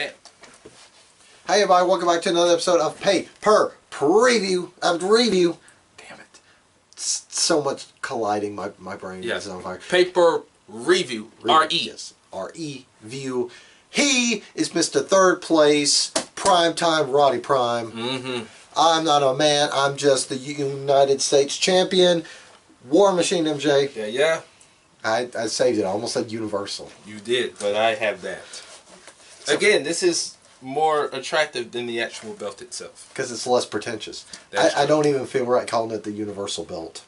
Hey everybody, welcome back to another episode of Pay Per Preview after Review. Damn it. It's so much colliding, my brain is on fire. Paper Review. R-E. Yes, R-E View. He is Mr. Third Place, Primetime Roddy Prime. I'm not a man, I'm just the United States Champion. War Machine MJ. Yeah. I saved it, I almost said Universal. You did, but I have that. So, again, this is more attractive than the actual belt itself. Because it's less pretentious. I don't even feel right calling it the Universal Belt.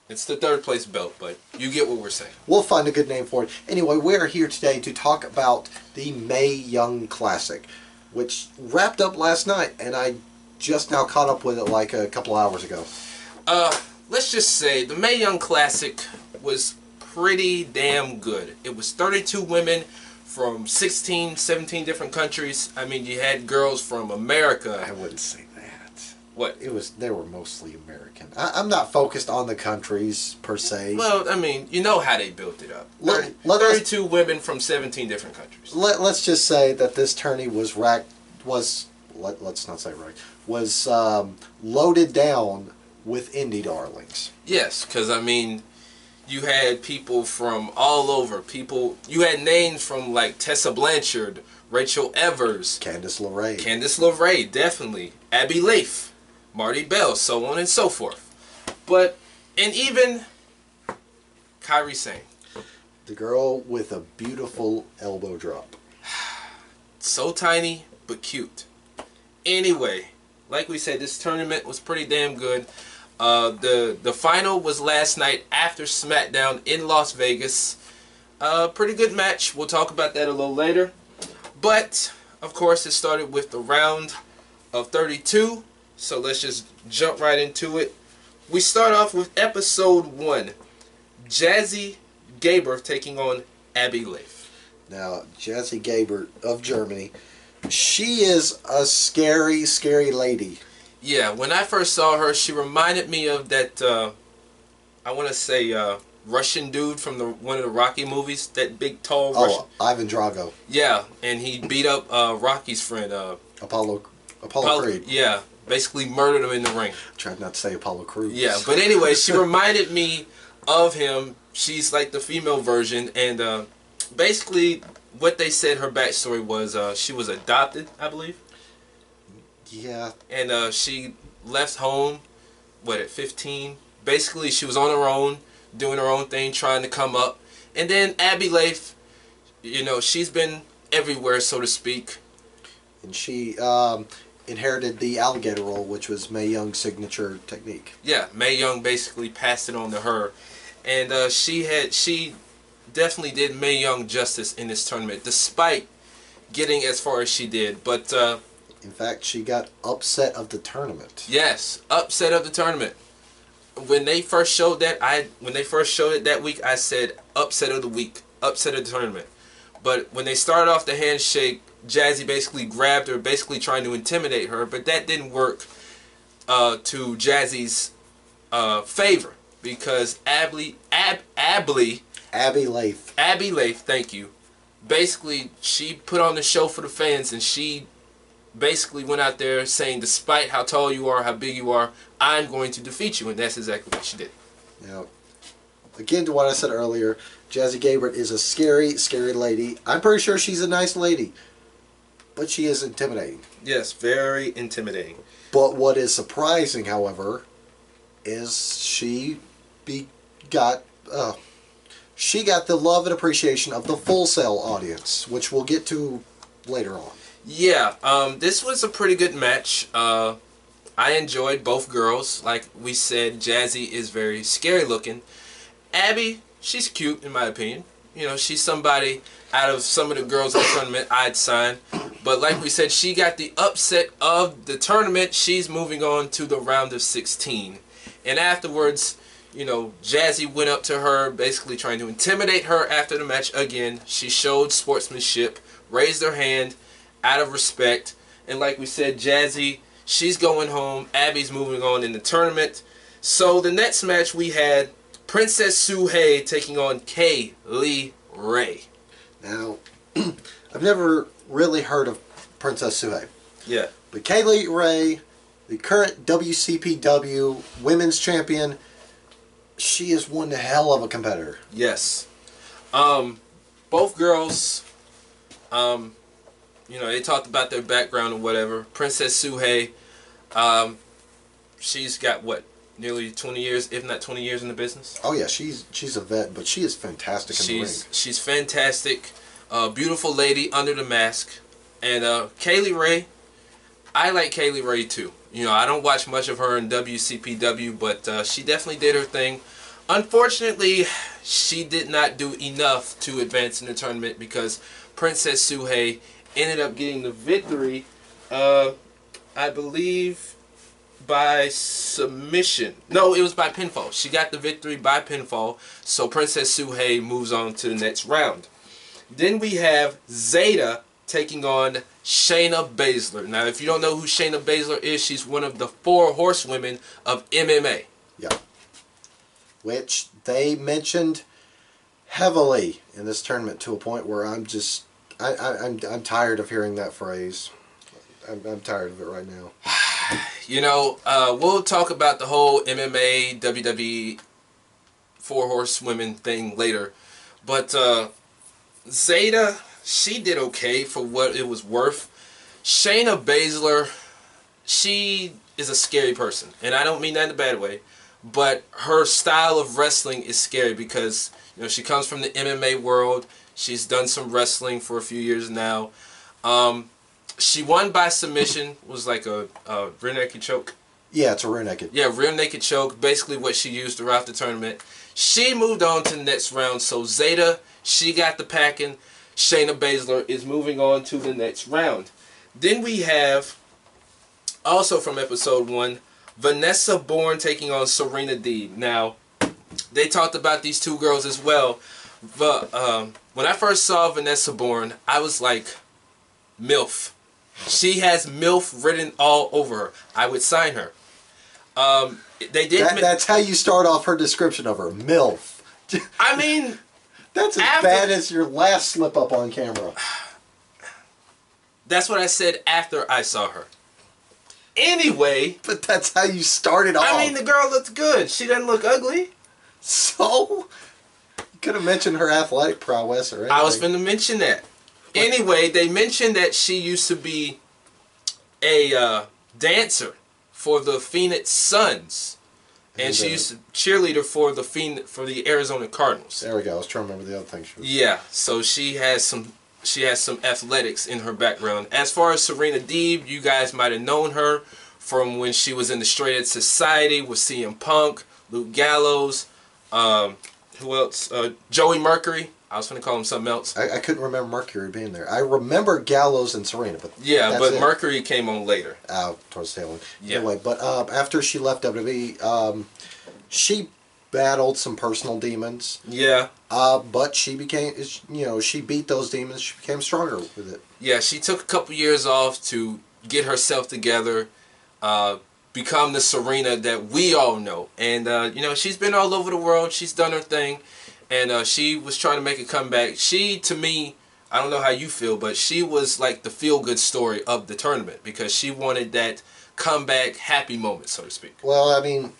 It's the third place belt, but you get what we're saying. We'll find a good name for it. Anyway, we're here today to talk about the Mae Young Classic, which wrapped up last night, and I just now caught up with it like a couple hours ago. Let's just say the Mae Young Classic was pretty damn good. It was 32 women from 16, 17 different countries. I mean, you had girls from America. I wouldn't say that. What? They were mostly American. I'm not focused on the countries per se. Well, I mean, you know how they built it up. 32 women from 17 different countries. Let's just say that this tourney was let's not say racked, was loaded down with indie darlings. Yes, because I mean, you had people from all over. You had names from like Tessa Blanchard, Rachel Evers, Candice LeRae, definitely, Abby Leif, Marty Bell, so on and so forth. And even Kairi Sane, the girl with a beautiful elbow drop. So tiny but cute. Anyway, like we said, this tournament was pretty damn good. The final was last night after SmackDown in Las Vegas. Pretty good match. We'll talk about that a little later. But, of course, it started with the round of 32. So let's just jump right into it. We start off with episode 1. Jazzy Gabert taking on Abby Leif. Now, Jazzy Gabert of Germany, she is a scary, scary lady. Yeah, when I first saw her, she reminded me of that, I want to say, Russian dude from one of the Rocky movies. That big, tall Russian. Ivan Drago. Yeah, and he beat up Rocky's friend. Apollo Creed. Yeah, basically murdered him in the ring. Tried not to say Apollo Creed. Yeah, but anyway, she reminded me of him. She's like the female version, and basically what they said her backstory was she was adopted, I believe. Yeah. And she left home, at 15? Basically, she was on her own, doing her own thing, trying to come up. And then Abby Leif, she's been everywhere, so to speak. And she inherited the alligator roll, which was Mae Young's signature technique. Yeah, Mae Young basically passed it on to her. And she definitely did Mae Young justice in this tournament, despite getting as far as she did. But in fact, she got upset of the tournament. Yes, upset of the tournament. When they first showed it that week, I said upset of the week, upset of the tournament. But when they started off the handshake, Jazzy basically grabbed her, basically trying to intimidate her. But that didn't work to Jazzy's favor, because Abby Leif, thank you. Basically, she put on the show for the fans, and she basically went out there saying, despite how tall you are, how big you are, I'm going to defeat you. And that's exactly what she did. Now, again to what I said earlier, Jazzy Gabert is a scary, scary lady. I'm pretty sure she's a nice lady, but she is intimidating. Yes, very intimidating. But what is surprising, however, is she got the love and appreciation of the Full Sail audience, which we'll get to later on. Yeah, this was a pretty good match. I enjoyed both girls. Like we said, Jazzy is very scary looking. Abby, she's cute in my opinion. She's somebody out of some of the girls in the tournament I'd sign. But like we said, she got the upset of the tournament. She's moving on to the round of 16. And afterwards, Jazzy went up to her, basically trying to intimidate her after the match again. She showed sportsmanship, raised her hand out of respect. And like we said, Jazzy, she's going home. Abby's moving on in the tournament. So the next match we had Princess Sue Hay taking on Kay Lee Ray. Now, I've never really heard of Princess Suhei. Yeah. But Kaylee Ray, the current WCPW Women's Champion, she is one hell of a competitor. Yes. Both girls, you know, they talked about their background or whatever. Princess Suhei, she's got what, nearly 20 years, if not 20 years in the business. Oh yeah, she's a vet, but she is fantastic in the ring. She's fantastic, beautiful lady under the mask, and Kaylee Ray. I like Kaylee Ray too. You know, I don't watch much of her in WCPW, but she definitely did her thing. Unfortunately, she did not do enough to advance in the tournament because Princess Suhei ended up getting the victory, I believe, by submission. No, it was by pinfall. She got the victory by pinfall, so Princess Suhei moves on to the next round. Then we have Zeta taking on Shayna Baszler. Now, if you don't know who Shayna Baszler is, she's one of the 4 horsewomen of MMA. Yeah. Which they mentioned heavily in this tournament to a point where I'm just I'm tired of hearing that phrase. I'm tired of it right now. You know, we'll talk about the whole MMA, WWE 4 horsewomen thing later, but Zeta, she did okay for what it was worth. Shayna Baszler, she is a scary person, and I don't mean that in a bad way, but her style of wrestling is scary because, you know, she comes from the MMA world. She's done some wrestling for a few years now. She won by submission. Was like a rear naked choke. Yeah, it's a rear naked. Yeah, rear naked choke. Basically what she used throughout the tournament. She moved on to the next round. So Zeta, she got the packing. Shayna Baszler is moving on to the next round. Then we have, also from episode 1, Vanessa Bourne taking on Serena Deeb. Now, they talked about these two girls as well. But when I first saw Vanessa Bourne, I was like, MILF. She has MILF written all over her. I would sign her. They did. That's how you start off her description of her, MILF. I mean, that's as bad as your last slip up on camera. That's what I said after I saw her. Anyway. But that's how you started off. I mean, the girl looks good. She doesn't look ugly. So? You could have mentioned her athletic prowess or anything. I was going to mention that. Anyway, they mentioned that she used to be a dancer for the Phoenix Suns. And she used to cheerleader for the Arizona Cardinals. There we go. I was trying to remember the other thing she was. Yeah, so she has some athletics in her background. As far as Serena Deeb, you guys might have known her from when she was in the Straight Edge Society with CM Punk, Luke Gallows, who else? Joey Mercury. I was going to call him something else. I couldn't remember Mercury being there. I remember Gallows and Serena, but yeah, but Mercury came on later. Towards the tail end. Yeah. Anyway, but after she left WWE, she battled some personal demons. Yeah. But she became, you know, she beat those demons. She became stronger with it. Yeah, she took a couple years off to get herself together, become the Serena that we all know. And, you know, she's been all over the world. She's done her thing. And she was trying to make a comeback. She, to me, I don't know how you feel, but she was like the feel-good story of the tournament because she wanted that comeback happy moment, so to speak. Well, I mean,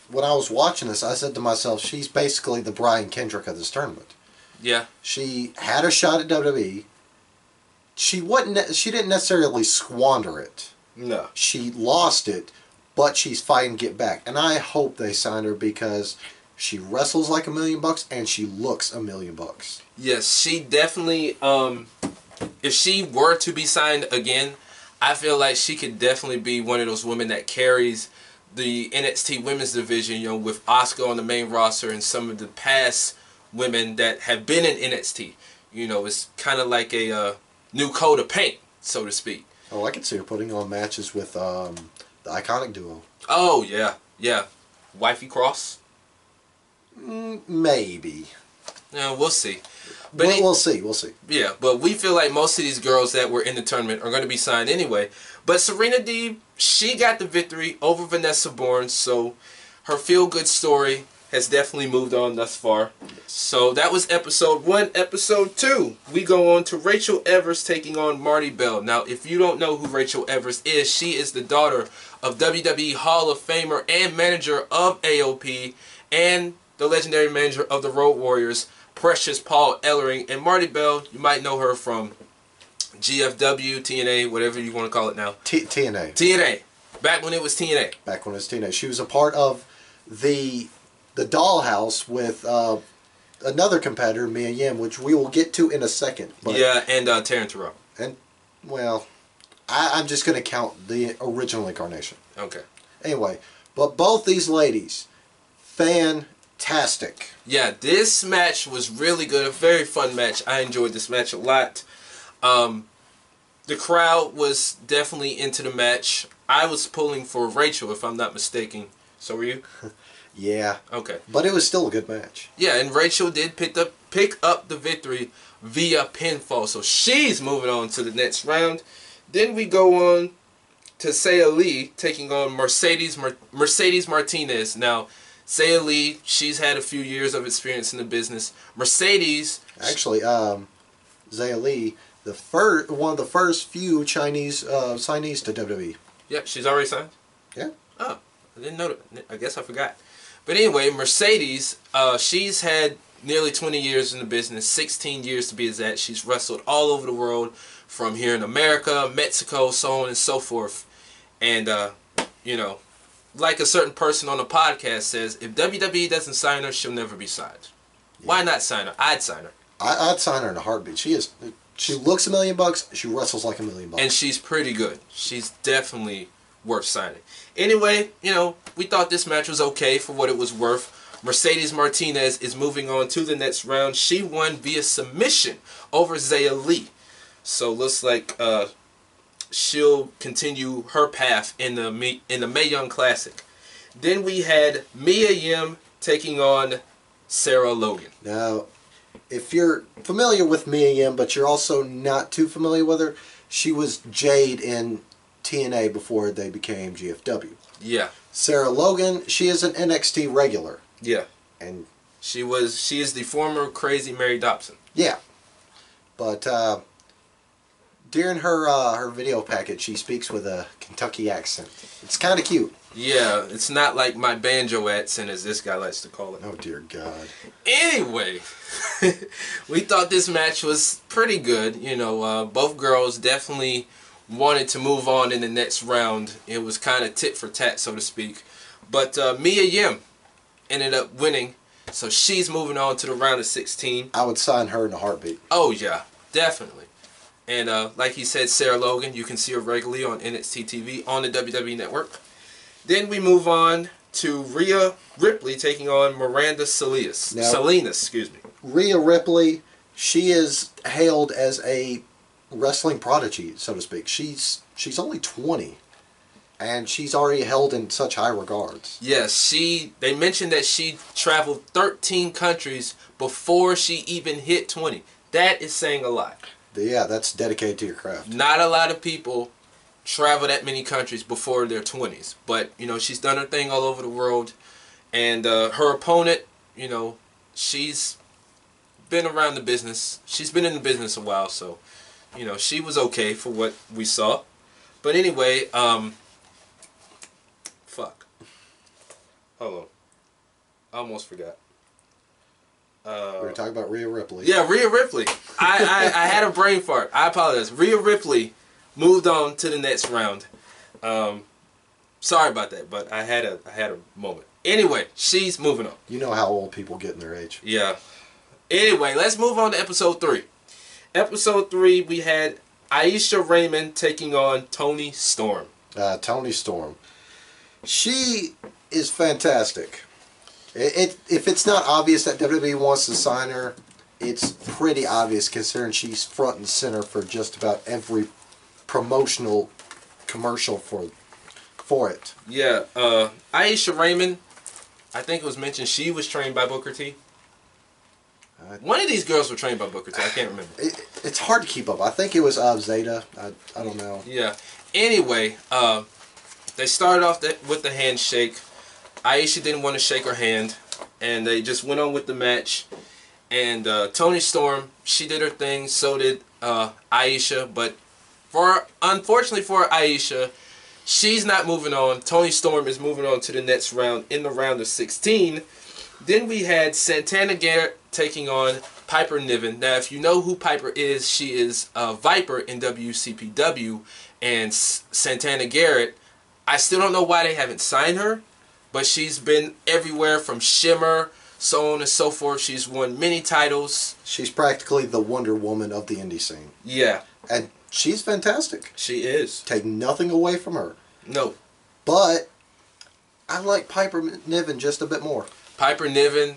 when I was watching this, I said to myself, she's basically the Brian Kendrick of this tournament. Yeah. She had a shot at WWE. She didn't necessarily squander it. No. She lost it, but she's fighting to get back. And I hope they signed her because she wrestles like $1 million and she looks $1 million. Yes, she definitely, if she were to be signed again, I feel like she could definitely be one of those women that carries the NXT women's division, you know, with Asuka on the main roster and some of the past women that have been in NXT. You know, it's kind of like a new coat of paint, so to speak. Oh, I could see her putting on matches with the Iconic duo. Oh, yeah, yeah. Wifey Cross? Maybe. Yeah, we'll see. But we'll see. We'll see. Yeah, but we feel like most of these girls that were in the tournament are going to be signed anyway. But Serena Deeb, she got the victory over Vanessa Bourne, so her feel-good story has definitely moved on thus far. So that was episode 1. Episode 2, we go on to Rachel Evers taking on Marty Bell. Now, if you don't know who Rachel Evers is, she is the daughter of WWE Hall of Famer and manager of AOP and the legendary manager of the Road Warriors, Precious Paul Ellering. And Marty Bell, you might know her from GFW, TNA, whatever you want to call it now. TNA. TNA. Back when it was TNA. Back when it was TNA. She was a part of the Dollhouse with another competitor, Mia Yim, which we will get to in a second. But, yeah, and Taryn Terrell. And, well, I'm just going to count the original incarnation. Okay. Anyway, but both these ladies, fantastic. Yeah, this match was really good. A very fun match. I enjoyed this match a lot. The crowd was definitely into the match. I was pulling for Rachel, if I'm not mistaken. So were you? Yeah. Okay. But it was still a good match. Yeah, and Rachel did pick up the victory via pinfall. So she's moving on to the next round. Then we go on to Saya Lee taking on Mercedes Martinez. Now, Saya Lee, she's had a few years of experience in the business. Mercedes... Actually, Zaya Lee, one of the first few Chinese signees to WWE. Yeah, she's already signed? Yeah. Oh, I didn't know that. I guess I forgot. But anyway, Mercedes, she's had nearly 20 years in the business, 16 years to be exact. She's wrestled all over the world, from here in America, Mexico, so on and so forth. And, you know, like a certain person on the podcast says, if WWE doesn't sign her, she'll never be signed. Yeah. Why not sign her? I'd sign her. I'd sign her in a heartbeat. She looks $1 million. She wrestles like $1 million. And she's pretty good. She's definitely worth signing. Anyway, you know, we thought this match was okay for what it was worth. Mercedes Martinez is moving on to the next round. She won via submission over Zaya Lee. So looks like she'll continue her path in the Mae Young Classic. Then we had Mia Yim taking on Sarah Logan. Now, if you're familiar with Mia Yim, but you're also not too familiar with her, she was Jade in TNA before they became GFW. Yeah. Sarah Logan, she is an NXT regular. Yeah. And she is the former Crazy Mary Dobson. Yeah. But during her video package, she speaks with a Kentucky accent. It's kind of cute. Yeah, it's not like my banjo accent, as this guy likes to call it. Oh, dear God. Anyway, we thought this match was pretty good. You know, both girls definitely wanted to move on in the next round. It was kind of tit for tat, so to speak. But Mia Yim ended up winning, so she's moving on to the round of 16. I would sign her in a heartbeat. Oh, yeah, definitely. And like he said, Sarah Logan, you can see her regularly on NXT TV on the WWE Network. Then we move on to Rhea Ripley taking on Miranda Salinas. Excuse me. Rhea Ripley, she is hailed as a wrestling prodigy, so to speak. She's only 20, and she's already held in such high regards. Yes, they mentioned that she traveled 13 countries before she even hit 20. That is saying a lot. Yeah, that's dedicated to your craft. Not a lot of people travel that many countries before their 20s. But, you know, she's done her thing all over the world. And her opponent, you know, she's been around the business. She's been in the business a while, so, you know, she was okay for what we saw. But anyway, fuck. Hold on. I almost forgot. We were talking about Rhea Ripley. Yeah, Rhea Ripley. I had a brain fart. I apologize. Rhea Ripley moved on to the next round. Sorry about that, but I had a moment. Anyway, she's moving on. You know how old people get in their age. Yeah. Anyway, let's move on to episode 3. Episode 3, we had Aisha Raymond taking on Toni Storm. Toni Storm. She is fantastic. If it's not obvious that WWE wants to sign her, it's pretty obvious considering she's front and center for just about every promotional commercial for it. Yeah, Aisha Raymond, I think it was mentioned she was trained by Booker T. One of these girls were trained by Booker T. I can't remember. It's hard to keep up. I think it was Zeta. I don't know. Yeah. Anyway, they started off with the handshake. Aisha didn't want to shake her hand. and they just went on with the match. And Toni Storm, she did her thing. So did Aisha. But unfortunately for Aisha, she's not moving on. Toni Storm is moving on to the next round in the round of 16. Then we had Santana Garrett taking on Piper Niven. Now, if you know who Piper is, she is a Viper in WCPW. And Santana Garrett, I still don't know why they haven't signed her, but she's been everywhere from Shimmer, so on and so forth. She's won many titles. She's practically the Wonder Woman of the indie scene. Yeah. And she's fantastic. She is. Take nothing away from her. No. But I like Piper Niven just a bit more. Piper Niven,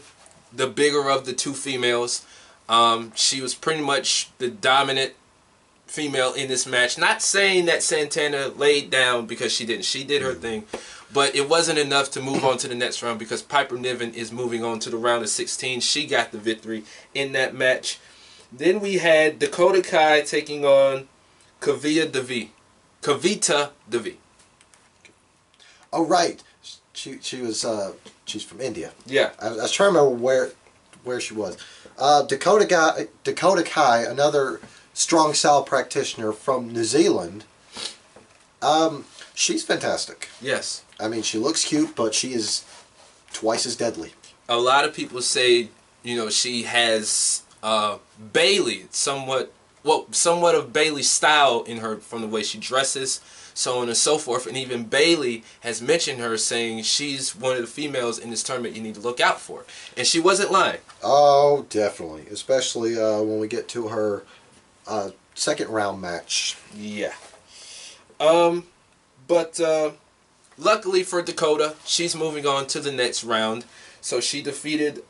the bigger of the two females. She was pretty much the dominant female in this match. Not saying that Santana laid down, because she didn't. She did her thing. But it wasn't enough to move on to the next round, because Piper Niven is moving on to the round of 16. She got the victory in that match. Then we had Dakota Kai taking on Kavita Devi. Oh, right. She's from India. Yeah. I was trying to remember where she was. Dakota Kai, another strong style practitioner from New Zealand. She's fantastic. Yes. I mean, she looks cute, but she is twice as deadly. A lot of people say, she has Bailey, somewhat of Bailey's style in her, from the way she dresses, so on and so forth. And even Bailey has mentioned her, saying she's one of the females in this tournament you need to look out for. And she wasn't lying. Oh, definitely. Especially when we get to her second round match. Yeah. But luckily for Dakota, she's moving on to the next round. So she defeated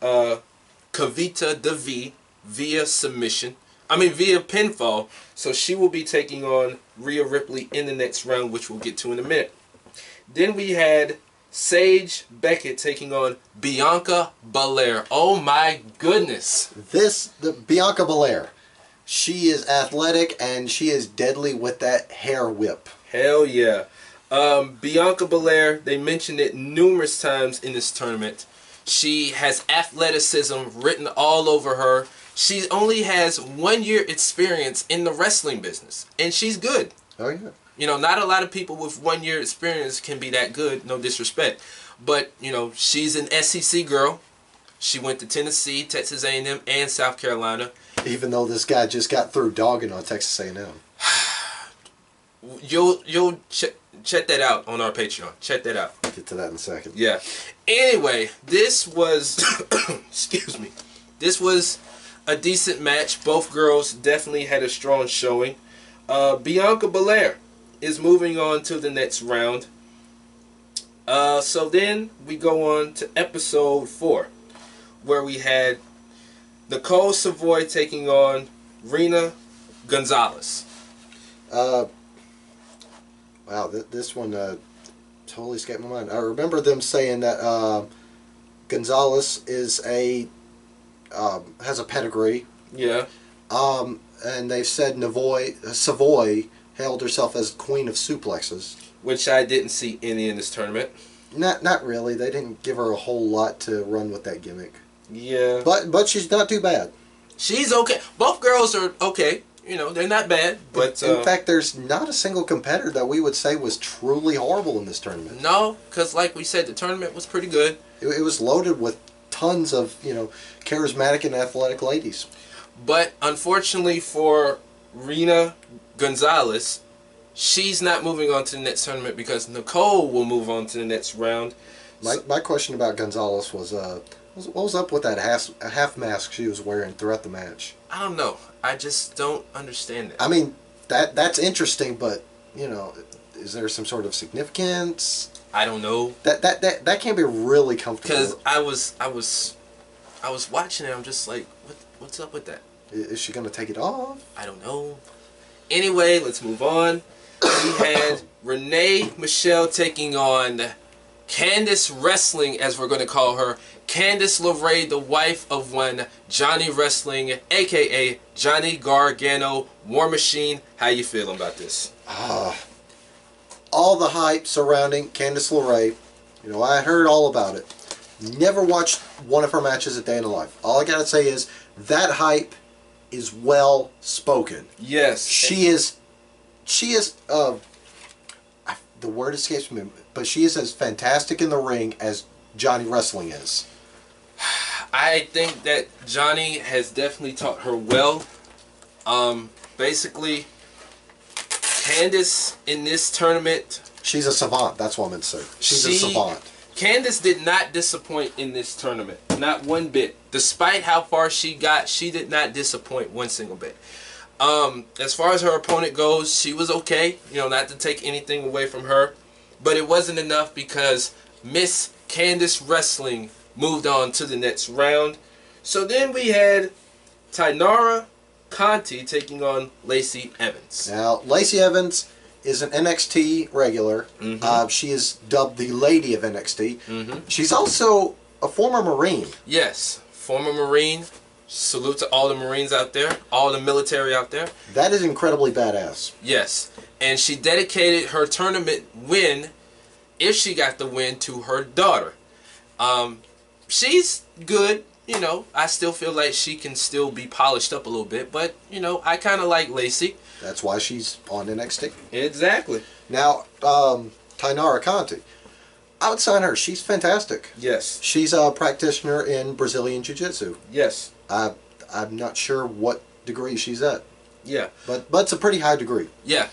Kavita Devi via submission. Via pinfall. So she will be taking on Rhea Ripley in the next round, which we'll get to in a minute. Then we had Sage Beckett taking on Bianca Belair. Oh my goodness. The Bianca Belair. She is athletic and she is deadly with that hair whip. Hell yeah. Bianca Belair, they mentioned it numerous times in this tournament. She has athleticism written all over her. She only has 1 year experience in the wrestling business, and she's good. Oh yeah. Not a lot of people with 1 year experience can be that good, no disrespect. But, she's an SEC girl. She went to Tennessee, Texas A&M, and South Carolina. Even though this guy just got through dogging on Texas A&M. You'll check that out on our Patreon. Check that out. Get to that in a second. Yeah. Anyway, this was excuse me. This was a decent match. Both girls definitely had a strong showing. Bianca Belair is moving on to the next round. So then we go on to episode 4, where we had Nicole Savoy taking on Rena Gonzalez. Wow, this one totally escaped my mind. I remember them saying that Gonzalez is has a pedigree. Yeah. And they've said Savoy hailed herself as Queen of Suplexes. Which I didn't see any in this tournament. Not really. They didn't give her a whole lot to run with that gimmick. Yeah. But she's not too bad. She's okay. Both girls are okay. They're not bad. But in fact, there's not a single competitor that we would say was truly horrible in this tournament. No, because like we said, the tournament was pretty good. It was loaded with tons of, charismatic and athletic ladies. But unfortunately for Rena Gonzalez, she's not moving on to the next tournament because Nicole will move on to the next round. My question about Gonzalez was, what was up with that half mask she was wearing throughout the match? I don't know. I just don't understand it. I mean, that's interesting, but, is there some sort of significance? I don't know. That can't be really comfortable. Because I was watching it. I'm just like, what's up with that? Is she gonna take it off? I don't know. Anyway, let's move on. We had Renee Michelle taking on Candice Wrestling, as we're going to call her. Candice LeRae, the wife of one Johnny Wrestling, a.k.a. Johnny Gargano, War Machine. How you feeling about this? All the hype surrounding Candice LeRae, I heard all about it. Never watched one of her matches a day in the life. All I gotta say is that hype is well spoken. Yes. She is. The word escapes me, but she is as fantastic in the ring as Johnny Wrestling is. I think that Johnny has definitely taught her well. Basically, Candice in this tournament... She's a savant. That's what I meant to say. She's a savant. Candice did not disappoint in this tournament. Not one bit. Despite how far she got, she did not disappoint one single bit. As far as her opponent goes, she was okay. You know, not to take anything away from her. But it wasn't enough because Miss Candice Wrestling moved on to the next round. So then we had Tainara Conti taking on Lacey Evans. Now, Lacey Evans is an NXT regular. She is dubbed the Lady of NXT. She's also a former Marine. Yes, former Marine. Salute to all the Marines out there, all the military out there. That is incredibly badass. Yes, and she dedicated her tournament win, if she got the win, to her daughter. She's good, you know. I still feel like she can still be polished up a little bit, but, you know, I kind of like Lacey. That's why she's on NXT. Exactly. Now, Tainara Conti. I would sign her. She's fantastic. Yes. She's a practitioner in Brazilian Jiu-Jitsu. Yes. I'm not sure what degree she's at. Yeah. But it's a pretty high degree. Yeah.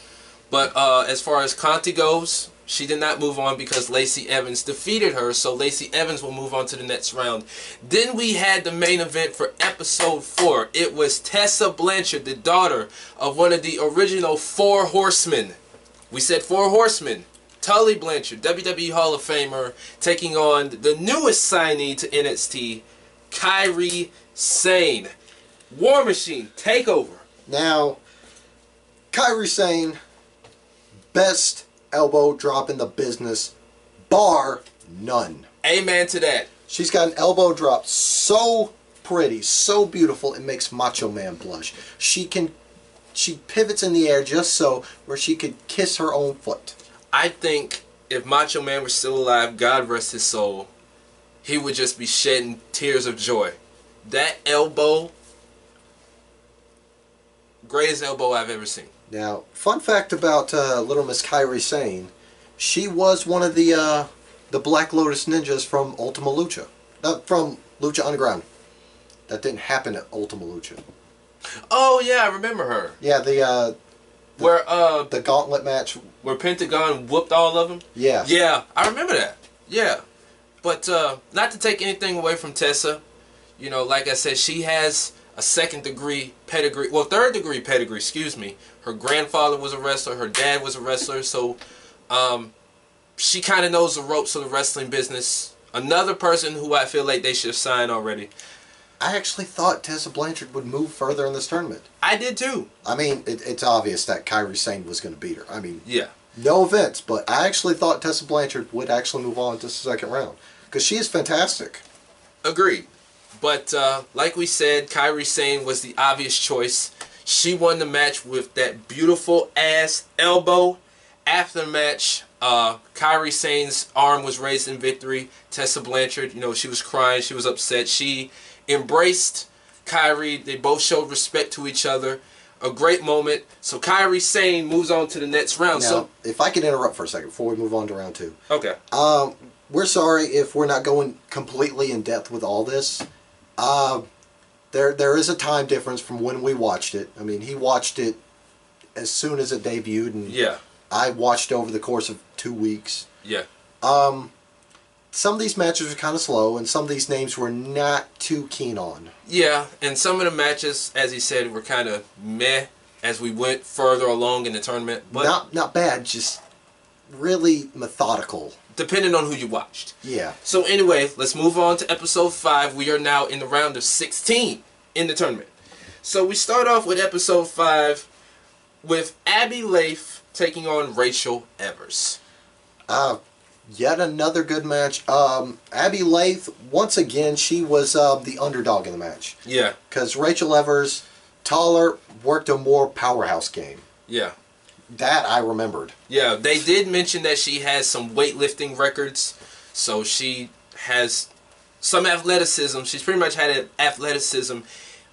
But as far as Conti goes, she did not move on because Lacey Evans defeated her, so Lacey Evans will move on to the next round. Then we had the main event for episode 4. It was Tessa Blanchard, the daughter of one of the original 4 horsemen. We said 4 horsemen. Tully Blanchard, WWE Hall of Famer, taking on the newest signee to NXT, Kairi Sane. War Machine, take over. Now, Kairi Sane, best elbow drop in the business, bar none. Amen to that. She's got an elbow drop so pretty, so beautiful, it makes Macho Man blush. She pivots in the air just so, where she could kiss her own foot. I think if Macho Man was still alive, God rest his soul, he would just be shedding tears of joy. That elbow, greatest elbow I've ever seen. Now, fun fact about little Miss Kairi Sane, she was one of the Black Lotus Ninjas from Ultima Lucha. From Lucha Underground. That didn't happen at Ultima Lucha. Oh yeah, I remember her. Yeah, the gauntlet match where Pentagon whooped all of them. Yeah. Yeah, I remember that. Yeah, but not to take anything away from Tessa. You know, like I said, she has a third degree pedigree, excuse me. Her grandfather was a wrestler, her dad was a wrestler, so she kind of knows the ropes of the wrestling business. Another person who I feel like they should have signed already. I actually thought Tessa Blanchard would move further in this tournament. I did too. I mean, it's obvious that Kairi Sane was going to beat her. I mean, yeah. No offense, but I actually thought Tessa Blanchard would actually move on to the second round. Because she is fantastic. Agreed. But like we said, Kairi Sane was the obvious choice. She won the match with that beautiful ass elbow. After the match, Kairi Sane's arm was raised in victory. Tessa Blanchard, you know, she was crying. She was upset. She embraced Kairi. They both showed respect to each other. A great moment. So Kairi Sane moves on to the next round. Now, so if I can interrupt for a second before we move on to round 2. Okay. We're sorry if we're not going completely in depth with all this. There is a time difference from when we watched it. I mean, he watched it as soon as it debuted, and yeah, I watched over the course of 2 weeks. Yeah. Some of these matches were kind of slow, and some of these names were not too keen on. Yeah, and some of the matches, as he said, were kind of meh as we went further along in the tournament. But not bad, just really methodical. Depending on who you watched. Yeah. So anyway, let's move on to episode 5. We are now in the round of 16 in the tournament. So we start off with episode 5 with Abby Leif taking on Rachel Evers. Yet another good match. Abby Leif, once again, she was the underdog in the match. Yeah. Because Rachel Evers, taller, worked a more powerhouse game. Yeah. That I remembered. Yeah, they did mention that she has some weightlifting records. So she has some athleticism. She's pretty much had athleticism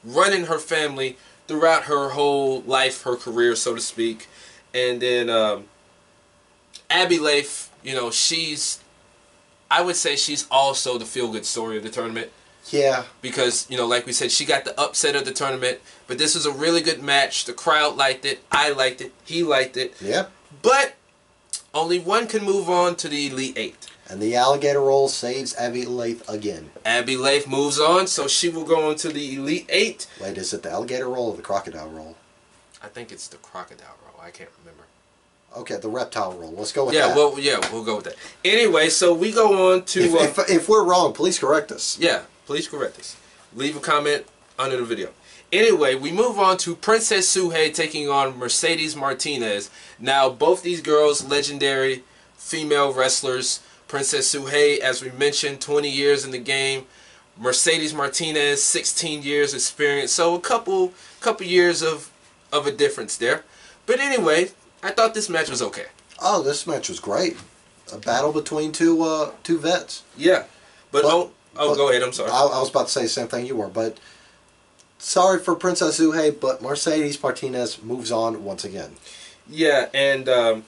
running her family throughout her whole life, her career, so to speak. And then Abby Leif, you know, I would say she's also the feel-good story of the tournament. Yeah. Because, you know, like we said, she got the upset of the tournament. But this was a really good match. The crowd liked it. I liked it. He liked it. Yeah. But only one can move on to the Elite Eight. And the alligator roll saves Abby Leif again. Abby Leif moves on, so she will go on to the Elite Eight. Wait, is it the alligator roll or the crocodile roll? I think it's the crocodile roll. I can't remember. Okay, the reptile roll. Let's go with that. We'll go with that. Anyway, so we go on to... if we're wrong, please correct us. Yeah, please correct us. Leave a comment under the video. Anyway, we move on to Princess Suhei taking on Mercedes Martinez. Now, both these girls, legendary female wrestlers. Princess Suhei, as we mentioned, 20 years in the game. Mercedes Martinez, 16 years experience. So a couple years of a difference there. But anyway, I thought this match was okay. Oh, this match was great. A battle between two vets. Yeah. But go ahead. I'm sorry. I was about to say the same thing you were, but sorry for Princess Suhei, but Mercedes Martinez moves on once again. Yeah, and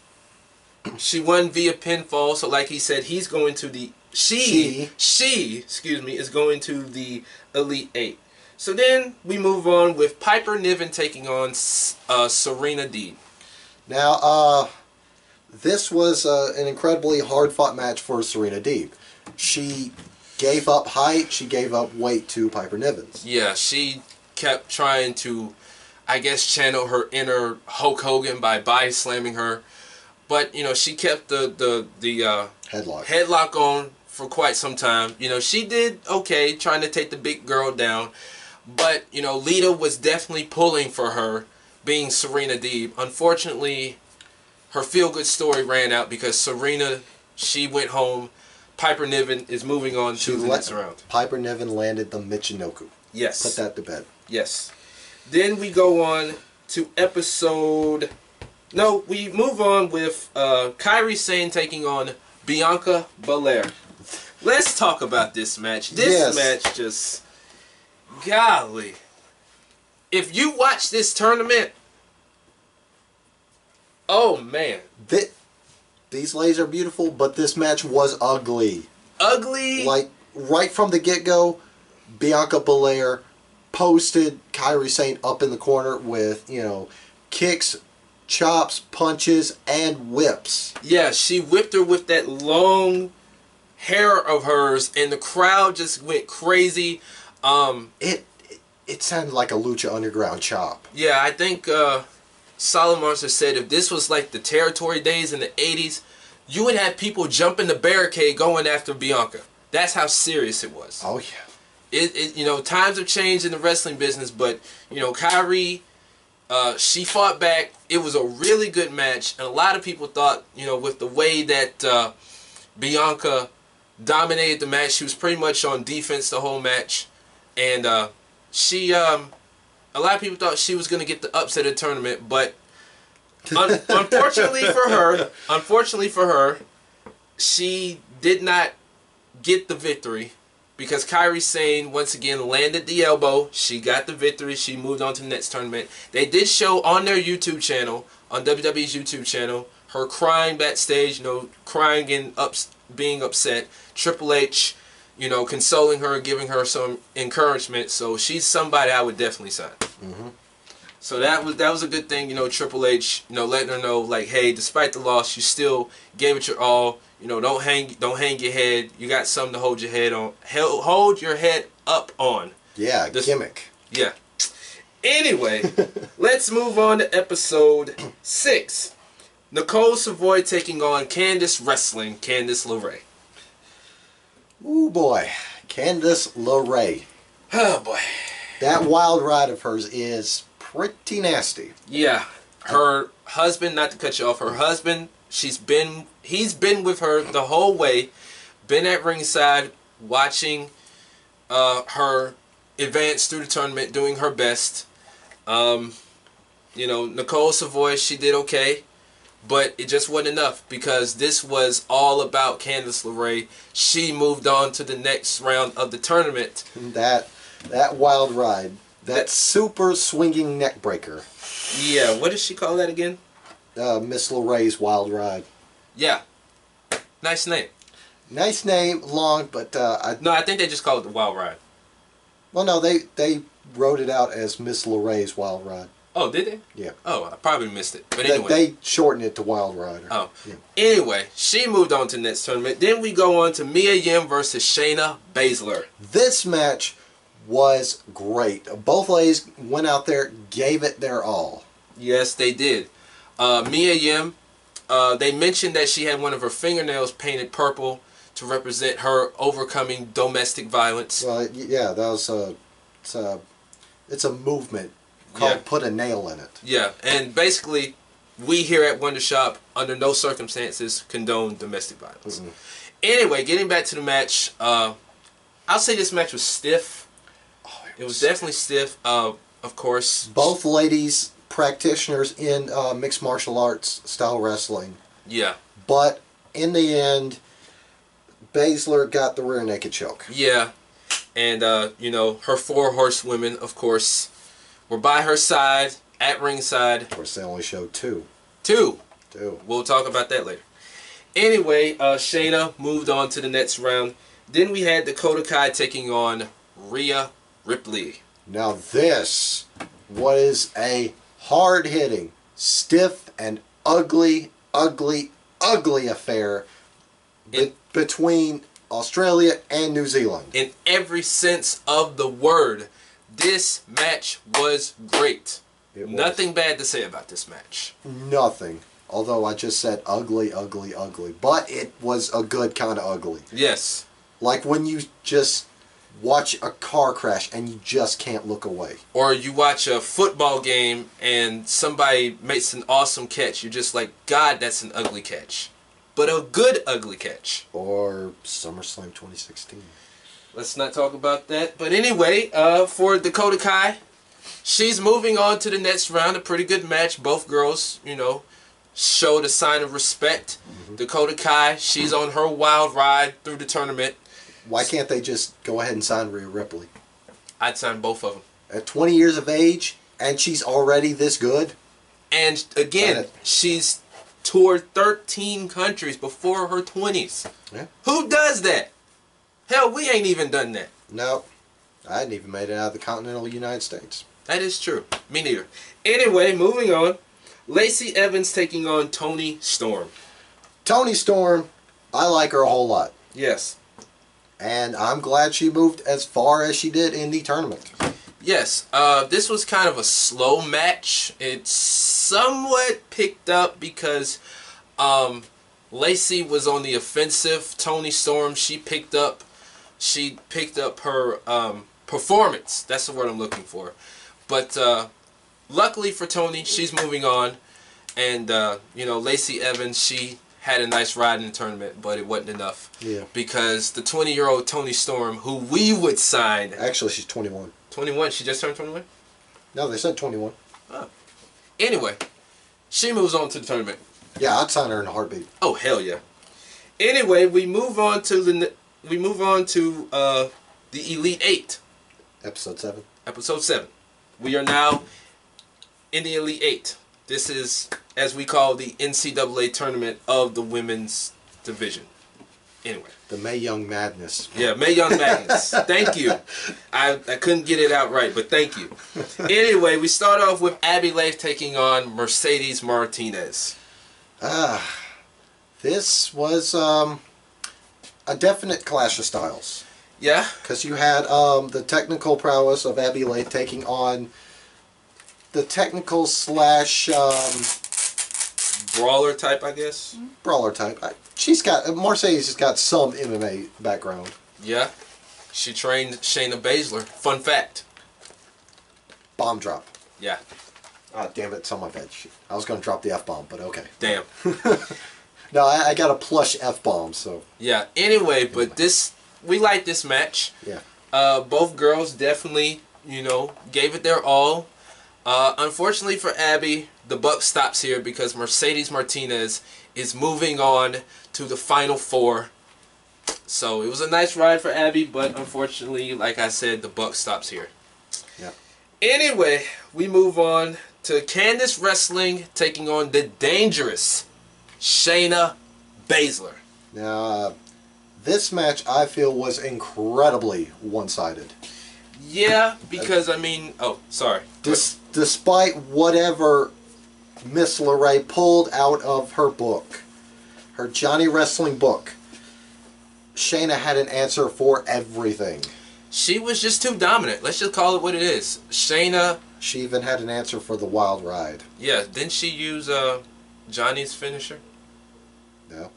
she won via pinfall. So, like he said, he's going to the she is going to the Elite Eight. So then we move on with Piper Niven taking on Serena Deeb. Now, this was an incredibly hard-fought match for Serena Deeb. She gave up height, she gave up weight to Piper Niven. Yeah, she kept trying to, I guess, channel her inner Hulk Hogan by body slamming her. But, you know, she kept the headlock on for quite some time. You know, she did okay trying to take the big girl down. But, you know, Lita was definitely pulling for her, being Serena Deeb. Unfortunately, her feel-good story ran out because Serena, she went home. Piper Niven is moving on to the next round. Piper Niven landed the Michinoku. Yes. Put that to bed. Yes. Then we go on to episode... No, we move on with Kairi Sane taking on Bianca Belair. Let's talk about this match. This match just... Golly. If you watch this tournament... Oh, man. These ladies are beautiful, but this match was ugly. Ugly? Like, right from the get-go, Bianca Belair posted Kairi Sane up in the corner with, you know, kicks, chops, punches, and whips. Yeah, she whipped her with that long hair of hers, and the crowd just went crazy. It sounded like a Lucha Underground chop. Yeah, I think Solomonster said if this was like the territory days in the 80s, you would have people jumping the barricade going after Bianca. That's how serious it was. Oh, yeah. You know, times have changed in the wrestling business, but, you know, Kairi, she fought back. It was a really good match, and a lot of people thought, you know, with the way that Bianca dominated the match, she was pretty much on defense the whole match, and a lot of people thought she was going to get the upset of the tournament, but unfortunately for her, she did not get the victory because Kairi Sane once again landed the elbow. She got the victory. She moved on to the next tournament. They did show on their YouTube channel, on WWE's YouTube channel, her crying backstage, you know, crying and being upset. Triple H, you know, consoling her, giving her some encouragement. So she's somebody I would definitely sign. Mm-hmm. So that was a good thing, you know, Triple H, you know, letting her know, like, hey, despite the loss, you still gave it your all. You know, don't hang your head. You got something to hold your head on. Hold your head up on. Yeah, gimmick. Yeah. Anyway, let's move on to episode 6. Nicole Savoy taking on Candice Wrestling, Candice LeRae. Ooh, boy. Candice LeRae. Oh, boy. That wild ride of hers is pretty nasty. Yeah. Her husband, not to cut you off, her husband, he's been with her the whole way, been at ringside, watching her advance through the tournament, doing her best. You know, Nicole Savoy, she did okay. But it just wasn't enough because this was all about Candice LeRae. She moved on to the next round of the tournament. That wild ride. That super swinging neck breaker. Yeah, what does she call that again? Miss LeRae's wild ride. Yeah. Nice name. Nice name, long, but No, I think they just call it the Wild Ride. well, no, they wrote it out as Miss LeRae's wild ride. Oh, did they? Yeah. Oh, I probably missed it. But anyway. They shortened it to Wild Rider. Oh. Yeah. Anyway, she moved on to the next tournament. Then we go on to Mia Yim versus Shayna Baszler. This match was great. Both ladies went out there, gave it their all. Yes, they did. Mia Yim, they mentioned that she had one of her fingernails painted purple to represent her overcoming domestic violence. Well, yeah, that was it's a movement called Put a Nail in It. Yeah, and basically, we here at WonderShop, under no circumstances, condone domestic violence. Mm-hmm. Anyway, getting back to the match, I'll say this match was stiff. Oh, It was definitely stiff. Of course, both ladies practitioners in mixed martial arts style wrestling. Yeah. But in the end, Baszler got the rear naked choke. Yeah. And, you know, her 4 horsewomen, of course, were by her side, at ringside. Of course, they only showed 2. 2. 2. We'll talk about that later. Anyway, Shayna moved on to the next round. Then we had Dakota Kai taking on Rhea Ripley. Now this was a hard-hitting, stiff, and ugly affair between Australia and New Zealand. In every sense of the word, this match was great. Nothing bad to say about this match. Nothing. Although I just said ugly. But it was a good kind of ugly. Yes. Like when you just watch a car crash and you just can't look away. Or you watch a football game and somebody makes an awesome catch. You're just like, God, that's an ugly catch. But a good ugly catch. Or SummerSlam 2016. Let's not talk about that. But anyway, for Dakota Kai, she's moving on to the next round. A pretty good match. Both girls, you know, showed a sign of respect. Mm-hmm. Dakota Kai, she's on her wild ride through the tournament. Why can't they just go ahead and sign Rhea Ripley? I'd sign both of them. At 20 years of age, and she's already this good? And again, she's toured 13 countries before her 20s. Yeah. Who does that? Hell, we ain't even done that. No. I hadn't even made it out of the continental United States. That is true. Me neither. Anyway, moving on. Lacey Evans taking on Toni Storm. Toni Storm, I like her a whole lot. Yes. And I'm glad she moved as far as she did in the tournament. Yes. This was kind of a slow match. It somewhat picked up because Lacey was on the offensive. Toni Storm, she picked up her performance. That's the word I'm looking for. But luckily for Toni, she's moving on. And, you know, Lacey Evans, she had a nice ride in the tournament, but it wasn't enough. Yeah. Because the 20-year-old Toni Storm, who we would sign... Actually, she's 21. 21? She just turned 21? No, they said 21. Oh. Anyway, she moves on to the tournament. Yeah, I'd sign her in a heartbeat. Oh, hell yeah. Anyway, we move on to the Elite 8. Episode 7. Episode 7. We are now in the Elite 8. This is, as we call, the NCAA tournament of the women's division. Anyway. The Mae Young Madness. Yeah, Mae Young Madness. Thank you. I couldn't get it out right, but thank you. Anyway, we start off with Abby Leif taking on Mercedes Martinez. This was a definite clash of styles. Yeah. Because you had the technical prowess of Abby Leif taking on the technical slash brawler type, I guess. Brawler type. Mercedes has got some MMA background. Yeah. She trained Shayna Baszler. Fun fact. Bomb drop. Yeah. Ah, damn it, it's on my bed. I was going to drop the F-bomb, but okay. Damn. No, I got a plush F-bomb, so. Yeah. Anyway, but we like this match. Yeah. Both girls definitely, you know, gave it their all. Unfortunately for Abby, the buck stops here because Mercedes Martinez is moving on to the Final Four. So it was a nice ride for Abby, but unfortunately, like I said, the buck stops here. Yeah. Anyway, we move on to Candice Wrestling taking on the dangerous Shayna Baszler. Now, this match I feel was incredibly one-sided. Yeah, because I mean, oh, sorry. Despite whatever Miss LeRae pulled out of her book, her Johnny Wrestling book, Shayna had an answer for everything. She was just too dominant. Let's just call it what it is. Shayna. She even had an answer for the Wild Ride. Yeah, didn't she use Johnny's finisher? No.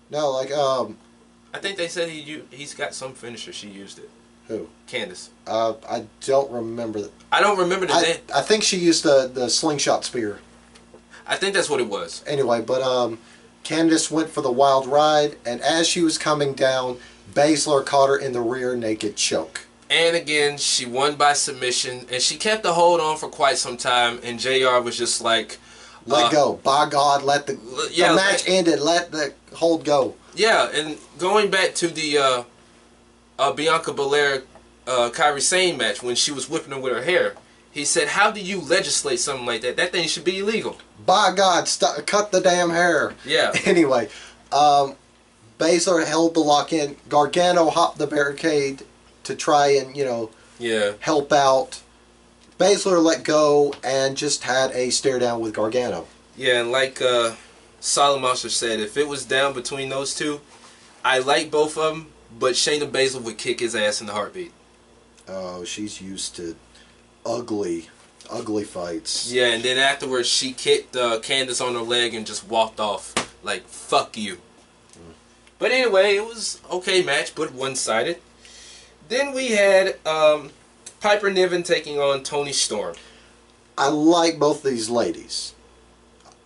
No, like I think they said he's got some finisher. She used it. Who? Candice. I don't remember. I don't remember the name. I think she used the slingshot spear. I think that's what it was. Anyway, but Candice went for the Wild Ride, and as she was coming down, Baszler caught her in the rear naked choke. And again, she won by submission, and she kept the hold on for quite some time, and JR was just like... Let go. By God, let the match ended. Let the hold go. Yeah, and going back to the Bianca Belair, Kairi Sane match, when she was whipping her with her hair, he said, how do you legislate something like that? That thing should be illegal. By God, cut the damn hair. Yeah. Anyway, Baszler held the lock in. Gargano hopped the barricade to try and, help out. Baszler let go and just had a stare down with Gargano. Yeah, and like Solomonster said, if it was down between those two, I like both of them, but Shayna Baszler would kick his ass in the heartbeat. Oh, she's used to ugly fights. Yeah, and then afterwards she kicked Candice on her leg and just walked off. Like, fuck you. But anyway, it was okay match, but one-sided. Then we had Piper Niven taking on Toni Storm. I like both these ladies.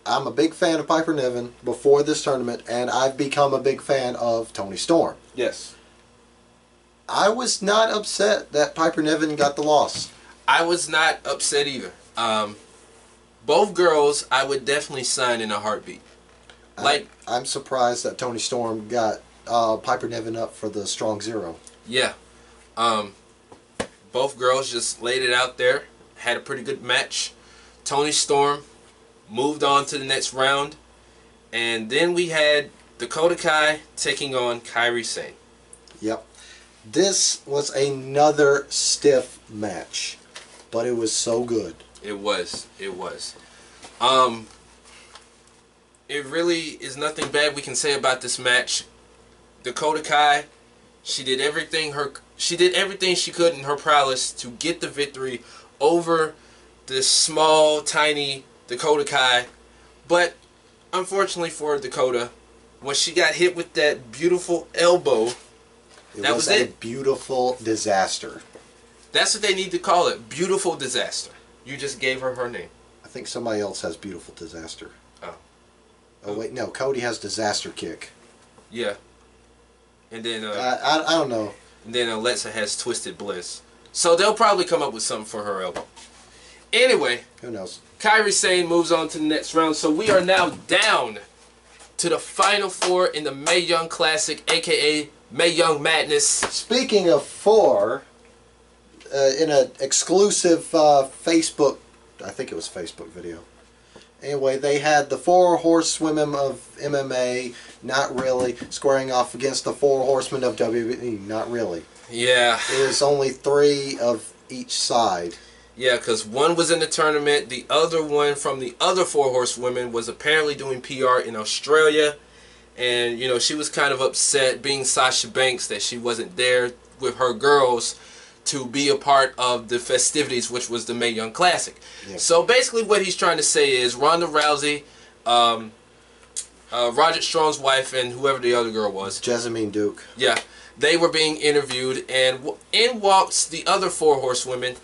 I'm a big fan of Piper Niven before this tournament, and I've become a big fan of Toni Storm. Yes. I was not upset that Piper Niven got the loss. I was not upset either. Both girls I would definitely sign in a heartbeat. I'm surprised that Toni Storm got Piper Niven up for the Strong Zero. Yeah. Both girls just laid it out there. Had a pretty good match. Toni Storm moved on to the next round. And then we had Dakota Kai taking on Kairi Sane. Yep. This was another stiff match. But it was so good. It was. It was. It really is nothing bad we can say about this match. Dakota Kai, she did everything she could in her prowess to get the victory over this small, tiny Dakota Kai. But unfortunately for Dakota, when she got hit with that beautiful elbow, that was a beautiful disaster. That's what they need to call it. Beautiful disaster. You just gave her name. I think somebody else has beautiful disaster. Oh. Oh wait, no. Cody has disaster kick. Yeah. And then I don't know. And then Alexa has twisted bliss. So they'll probably come up with something for her elbow. Anyway. Who knows? Kairi Sane moves on to the next round. So we are now down to the Final Four in the Mae Young Classic, a.k.a. Mae Young Madness. Speaking of four, in an exclusive Facebook, I think it was Facebook video. Anyway, they had the four horsewomen of MMA, not really, squaring off against the four horsemen of WWE, not really. Yeah. It was only three of each side. Yeah, because one was in the tournament. The other one from the other four horsewomen was apparently doing PR in Australia. And, she was kind of upset, being Sasha Banks, that she wasn't there with her girls to be a part of the festivities, which was the Mae Young Classic. Yeah. So basically what he's trying to say is Ronda Rousey, Roderick Strong's wife, and whoever the other girl was. Jessamine Duke. Yeah. They were being interviewed, and in walks the other four horsewomen.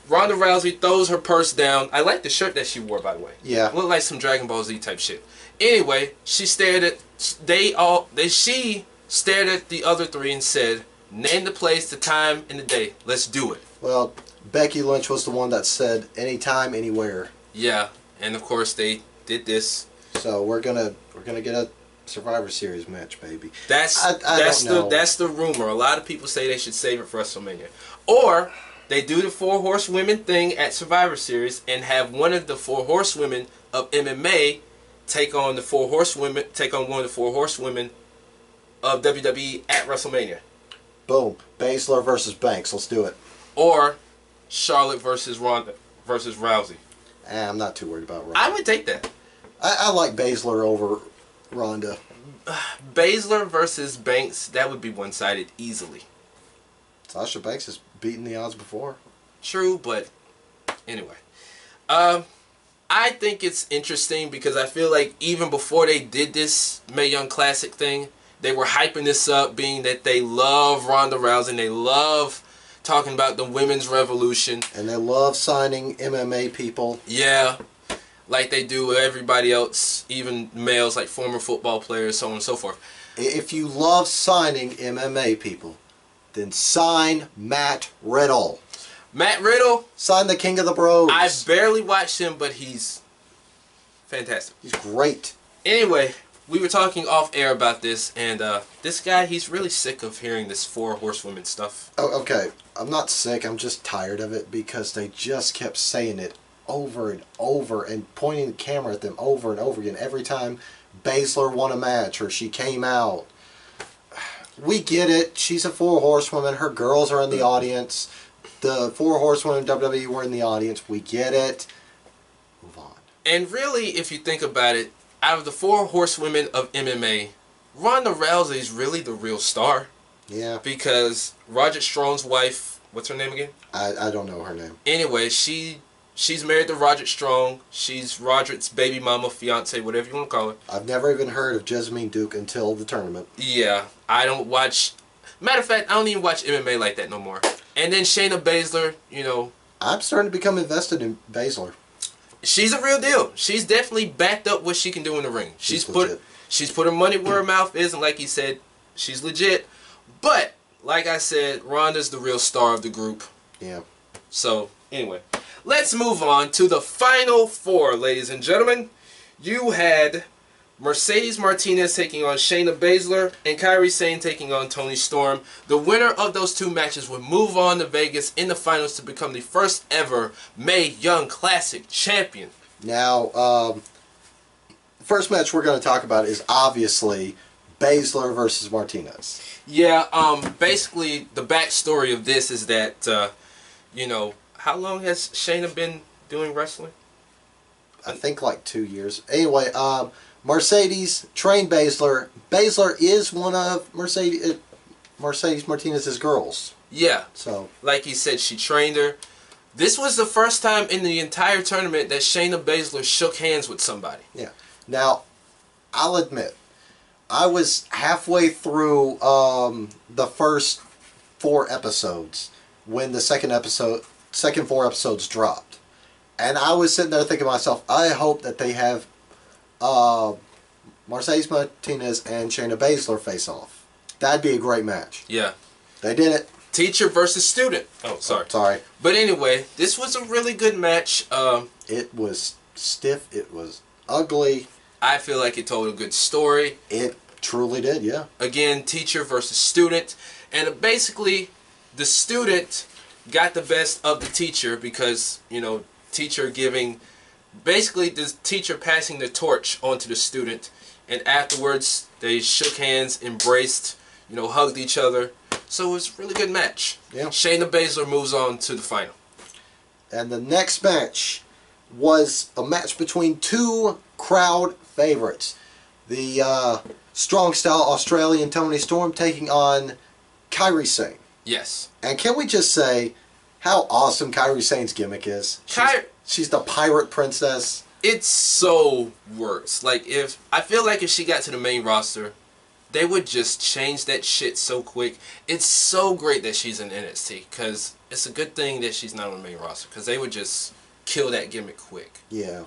Ronda Rousey throws her purse down. I like the shirt that she wore, by the way. Yeah. Looked like some Dragon Ball Z type shit. Anyway, she stared at she stared at the other three and said, "Name the place, the time, and the day. Let's do it." Well, Becky Lynch was the one that said anytime, anywhere. Yeah. And of course they did this. So we're gonna get a Survivor Series match, baby. That's the rumor. A lot of people say they should save it for WrestleMania, or they do the 4 horsewomen thing at Survivor Series and have one of the 4 horsewomen of MMA take on one of the 4 horsewomen of WWE at WrestleMania. Boom. Baszler versus Banks. Let's do it. Or Charlotte versus Ronda versus Rousey. I'm not too worried about Ronda. I would take that. I like Baszler over Ronda. Baszler versus Banks, that would be one-sided easily. Sasha Banks has beaten the odds before. True, but anyway. I think it's interesting because I feel like even before they did this Mae Young Classic thing, they were hyping this up, being that they love Ronda Rousey and they love talking about the women's revolution. And they love signing MMA people. Yeah, like they do with everybody else, even males like former football players, so on and so forth. If you love signing MMA people, then sign Matt Riddle. Matt Riddle. Sign the King of the Bros. I've barely watched him, but he's fantastic. He's great. Anyway, we were talking off air about this, and this guy, he's really sick of hearing this 4 horsewomen stuff. Oh, okay. I'm not sick. I'm just tired of it because they just kept saying it over and over and pointing the camera at them over and over again. Every time Baszler won a match or she came out. We get it. She's a 4 horsewoman. Her girls are in the audience. The 4 horsewomen WWE were in the audience. We get it. Move on. And really, if you think about it, out of the 4 horsewomen of MMA, Ronda Rousey is really the real star. Yeah. Because Roderick Strong's wife, what's her name again? I don't know her name. Anyway, she's married to Roderick Strong. She's Roderick's baby mama, fiance, whatever you want to call her. I've never even heard of Jessamine Duke until the tournament. Yeah, I don't watch... Matter of fact, I don't even watch MMA like that no more. And then Shayna Baszler, you know... I'm starting to become invested in Baszler. She's a real deal. She's definitely backed up what she can do in the ring. She's put her money where her mouth is, and like he said, she's legit. But, like I said, Ronda's the real star of the group. Yeah. So, anyway. Let's move on to the final 4, ladies and gentlemen. You had Mercedes Martinez taking on Shayna Baszler and Kairi Sane taking on Toni Storm. The winner of those 2 matches would move on to Vegas in the finals to become the first ever Mae Young Classic champion. Now, the first match we're going to talk about is obviously Baszler versus Martinez. Yeah, basically the backstory of this is that, you know, how long has Shayna been doing wrestling? I think like 2 years. Anyway, Mercedes trained Baszler. Baszler is one of Mercedes Martinez's girls. Yeah. So, like he said, she trained her. This was the first time in the entire tournament that Shayna Baszler shook hands with somebody. Yeah. Now, I'll admit, I was halfway through the first 4 episodes when the second 4 episodes dropped. And I was sitting there thinking to myself, I hope that they have Mercedes Martinez and Shayna Baszler face off. That'd be a great match. Yeah. They did it. Teacher versus student. Oh, sorry. Sorry. But anyway, this was a really good match. It was stiff. It was ugly. I feel like it told a good story. It truly did, yeah. Again, teacher versus student. And basically, the student got the best of the teacher because, you know, teacher giving... Basically, the teacher passing the torch onto the student. And afterwards, they shook hands, embraced, you know, hugged each other. So it was a really good match. Yeah. Shayna Baszler moves on to the final. And the next match was a match between 2 crowd favorites. The strong style Australian Toni Storm taking on Kairi Sane. Yes. And can we just say how awesome Kairi Sane's gimmick is? She's the pirate princess. It so works. Like, I feel like if she got to the main roster, they would just change that shit so quick. It's so great that she's in NXT, because it's a good thing that she's not on the main roster, because they would just kill that gimmick quick. Yeah.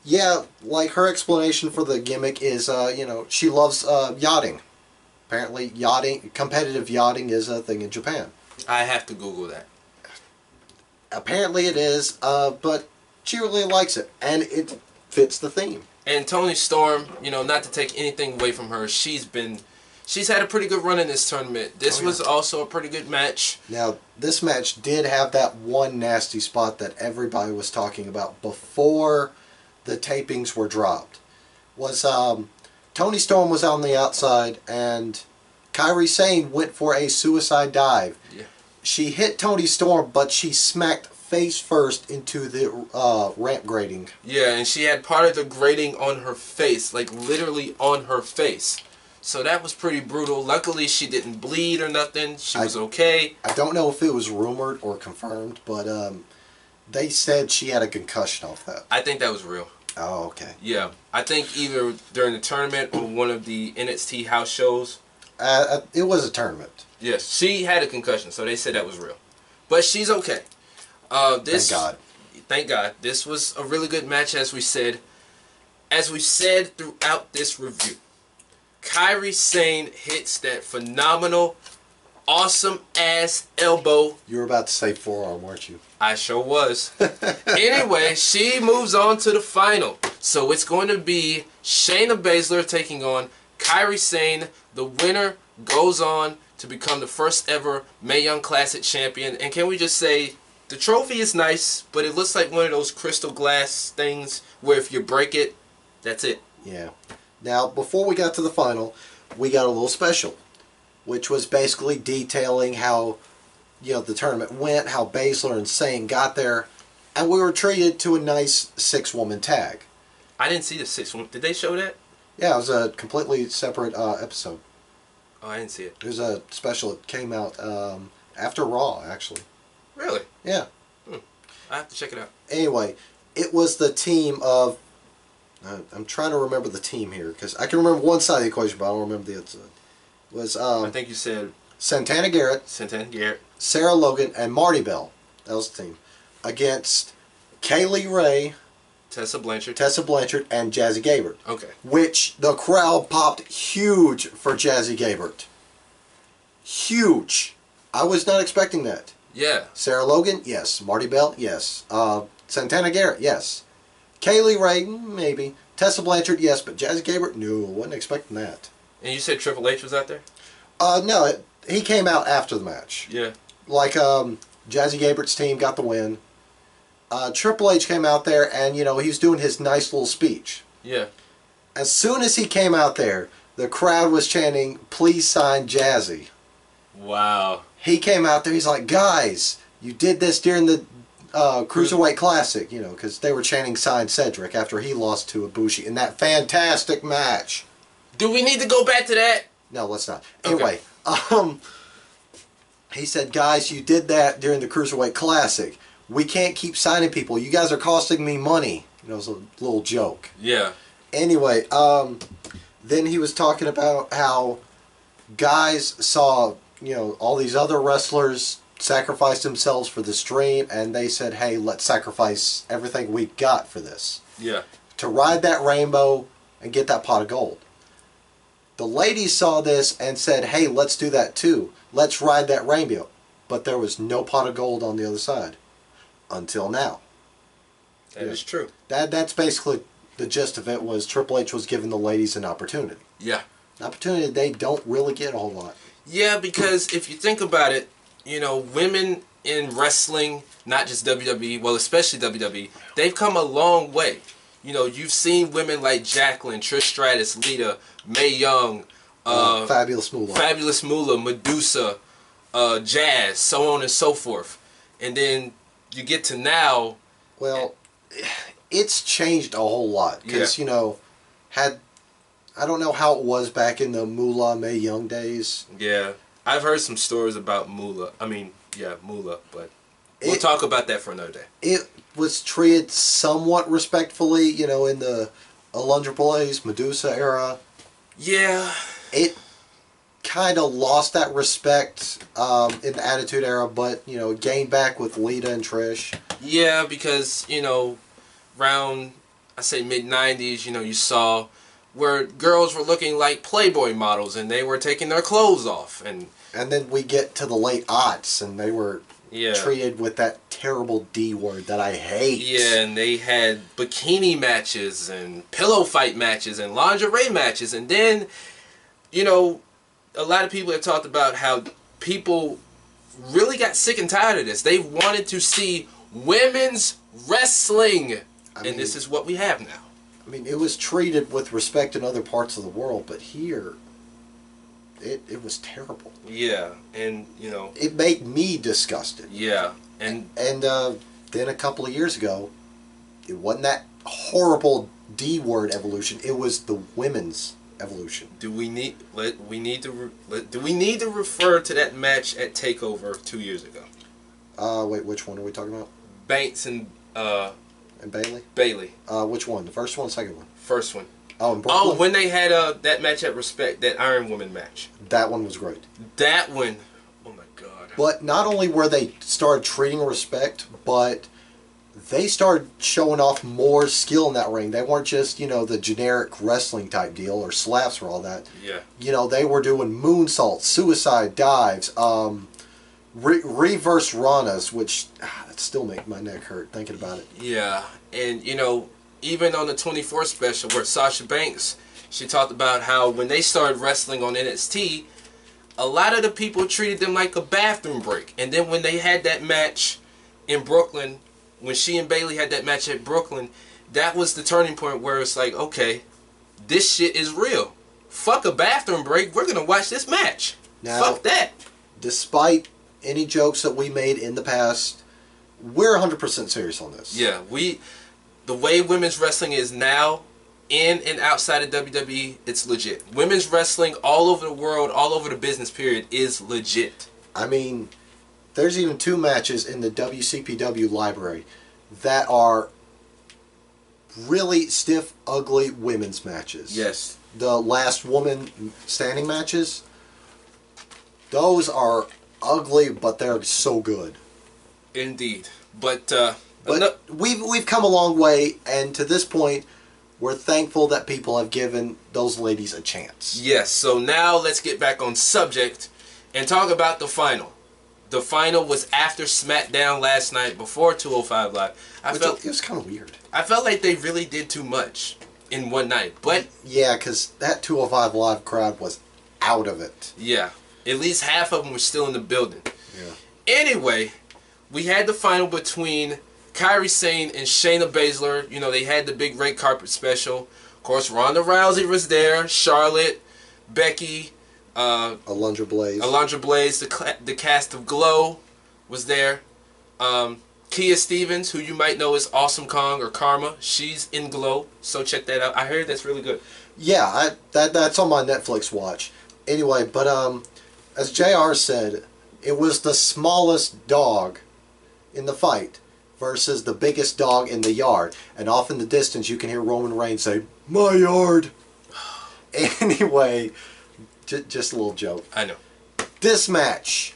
Yeah, like her explanation for the gimmick is, you know, she loves yachting. Apparently, competitive yachting is a thing in Japan. I have to Google that. Apparently it is, but She really likes it, and it fits the theme. And Toni Storm, you know, not to take anything away from her, she's had a pretty good run in this tournament. This was also a pretty good match. Now, this match did have that one nasty spot that everybody was talking about before the tapings were dropped. Was Toni Storm was on the outside, and Kairi Sane went for a suicide dive. Yeah. She hit Toni Storm, but she smacked face first into the ramp grating. Yeah, and she had part of the grating on her face, like literally on her face. So that was pretty brutal. Luckily, she didn't bleed or nothing. She was okay. I don't know if it was rumored or confirmed, but they said she had a concussion off that. I think that was real. Oh, okay. Yeah. I think either during the tournament or one of the NXT house shows. It was a tournament. Yes, she had a concussion, so they said that was real. But she's okay. Thank God. Thank God. This was a really good match, as we said. As we said throughout this review. Kairi Sane hits that phenomenal, awesome-ass elbow. You were about to say forearm, weren't you? I sure was. Anyway, she moves on to the final. So it's going to be Shayna Baszler taking on Kairi Sane. The winner goes on to become the first ever Mae Young Classic champion. And can we just say, the trophy is nice, but it looks like one of those crystal glass things where if you break it, that's it. Yeah. Now, before we got to the final, we got a little special, which was basically detailing how, you know, the tournament went, how Baszler and Sane got there, and we were treated to a nice 6-woman tag. I didn't see the 6-woman. Did they show that? Yeah, it was a completely separate episode. Oh, I didn't see it. It was a special that came out after Raw, actually. Really? Yeah. I have to check it out. Anyway, it was the team of... I'm trying to remember the team here, because I can remember one side of the equation, but I don't remember the other side. It was I think you said... Santana Garrett, Sarah Logan, and Marty Bell. That was the team. Against Kaylee Ray, Tessa Blanchard, and Jazzy Gabert. Okay. Which the crowd popped huge for Jazzy Gabert. Huge. I was not expecting that. Yeah. Sarah Logan, yes. Marty Bell, yes. Santana Garrett, yes. Kaylee Ray, maybe. Tessa Blanchard, yes. But Jazzy Gabert, no. Wasn't expecting that. And you said Triple H was out there? No. He came out after the match. Yeah. Like, Jazzy Gabert's team got the win. Triple H came out there, and, you know, he was doing his nice little speech. Yeah. As soon as he came out there, the crowd was chanting, "Please sign Jazzy." Wow. He came out there, he's like, "Guys, you did this during the Cruiserweight Classic," you know, because they were chanting "Sign Cedric" after he lost to Ibushi in that fantastic match. Do we need to go back to that? No, let's not. Okay. Anyway, he said, "Guys, you did that during the Cruiserweight Classic. We can't keep signing people. You guys are costing me money." You know, it was a little joke. Yeah. Anyway, then he was talking about how guys saw, you know, all these other wrestlers sacrifice themselves for the stream, and they said, "Hey, let's sacrifice everything we got for this." Yeah. To ride that rainbow and get that pot of gold. The ladies saw this and said, "Hey, let's do that too. Let's ride that rainbow." But there was no pot of gold on the other side. Until now. That is true. That's basically the gist of it. Was Triple H was giving the ladies an opportunity. Yeah. An opportunity they don't really get a whole lot. Yeah, because if you think about it, you know, women in wrestling, not just WWE, well, especially WWE, they've come a long way. You know, you've seen women like Jacqueline, Trish Stratus, Lita, Mae Young, Fabulous Moolah, Medusa, Jazz, so on and so forth. And then you get to now. Well, it's changed a whole lot. Because, you know, I don't know how it was back in the Moolah, Mae Young days. Yeah. I've heard some stories about Moolah. Moolah, but we'll talk about that for another day. It was treated somewhat respectfully, you know, in the Alundra Blaze, Medusa era. Yeah. It kind of lost that respect in the Attitude Era, but, you know, gained back with Lita and Trish. Yeah, because, you know, around, I say mid-90s, you know, you saw where girls were looking like Playboy models and they were taking their clothes off. And then we get to the late aughts and they were Yeah. treated with that terrible D word that I hate. Yeah, and they had bikini matches and pillow fight matches and lingerie matches. And then, you know, a lot of people have talked about how people really got sick and tired of this. They wanted to see women's wrestling. And this is what we have now. I mean, it was treated with respect in other parts of the world, but here, it was terrible. Yeah, and, you know... It made me disgusted. Yeah, and then a couple of years ago, it wasn't that horrible D word evolution. It was the women's evolution. Do we need to refer to that match at Takeover 2 years ago? Wait, which one are we talking about? Banks and Bailey. Bailey. Which one? The first one, second one? First one. Oh, in Brooklyn? Oh, when they had that match at Respect, that Iron Woman match. That one was great. That one, oh my God. But not only were they started treating Respect, but they started showing off more skill in that ring. They weren't just, you know, the generic wrestling type deal or slaps or all that. Yeah. You know, they were doing moonsaults, suicide dives, reverse ranas, which that still make my neck hurt thinking about it. Yeah, and you know, even on the 24 special where Sasha Banks, she talked about how when they started wrestling on NXT, a lot of the people treated them like a bathroom break. And then when they had that match in Brooklyn, when she and Bailey had that match at Brooklyn, that was the turning point where it's like, okay, this shit is real. Fuck a bathroom break. We're going to watch this match. Now, fuck that. Despite any jokes that we made in the past, we're 100% serious on this. Yeah, the way women's wrestling is now, in and outside of WWE, it's legit. Women's wrestling all over the world, all over the business period, is legit. I mean, there's even 2 matches in the WCPW library that are really stiff, ugly women's matches. Yes. The last woman standing matches, those are ugly, but they're so good. Indeed. But we've come a long way, and to this point, we're thankful that people have given those ladies a chance. Yes, so now let's get back on subject and talk about the final. The final was after SmackDown last night, before 205 Live. It was kind of weird. I felt like they really did too much in one night. But yeah, because that 205 Live crowd was out of it. Yeah, at least half of them were still in the building. Yeah. Anyway, we had the final between Kairi Sane and Shayna Baszler. You know, they had the big red carpet special. Of course, Ronda Rousey was there. Charlotte, Becky, Alundra Blaze. The cast of Glow was there. Kia Stevens, who you might know as Awesome Kong or Karma, she's in Glow, so check that out. I heard that's really good. Yeah, that's on my Netflix watch. Anyway, but as JR said, it was the smallest dog in the fight versus the biggest dog in the yard. And off in the distance, you can hear Roman Reigns say, "My yard." Anyway, just a little joke. I know. This match,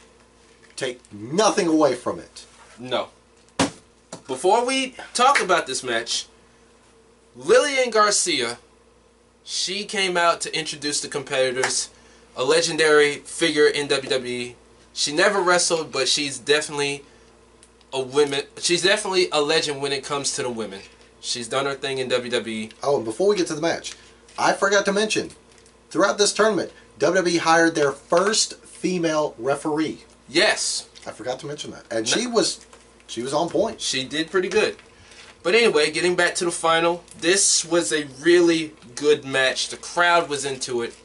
take nothing away from it. No. Before we talk about this match, Lillian Garcia, she came out to introduce the competitors, a legendary figure in WWE. She never wrestled, but she's definitely a legend when it comes to the women. She's done her thing in WWE. Oh, and before we get to the match, I forgot to mention, throughout this tournament, WWE hired their first female referee. Yes. I forgot to mention that. And she was on point. She did pretty good. But anyway, getting back to the final, this was a really good match. The crowd was into it.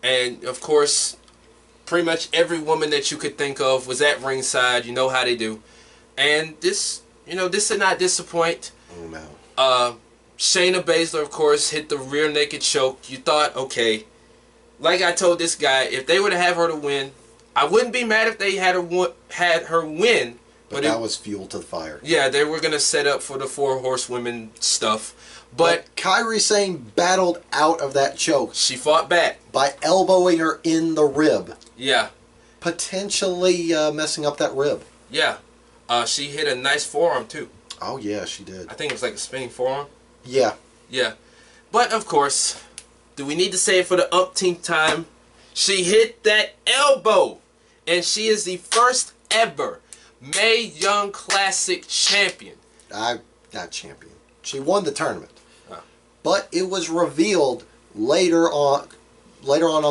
And, of course, pretty much every woman that you could think of was at ringside. You know how they do. And this did not disappoint. Oh, no. Shayna Baszler, of course, hit the rear naked choke. You thought, okay, like I told this guy, if they were to have her to win, I wouldn't be mad if they had her win. But that was fuel to the fire. Yeah, they were going to set up for the 4 horsewomen stuff. But Kairi Sane battled out of that choke. She fought back. By elbowing her in the rib. Yeah. Potentially messing up that rib. Yeah. She hit a nice forearm, too. Oh, yeah, she did. I think it was like a spinning forearm. Yeah. Yeah. But, of course, do we need to say it for the umpteenth time? She hit that elbow. And she is the first ever Mae Young Classic champion. Not champion. She won the tournament. Oh. But it was revealed later on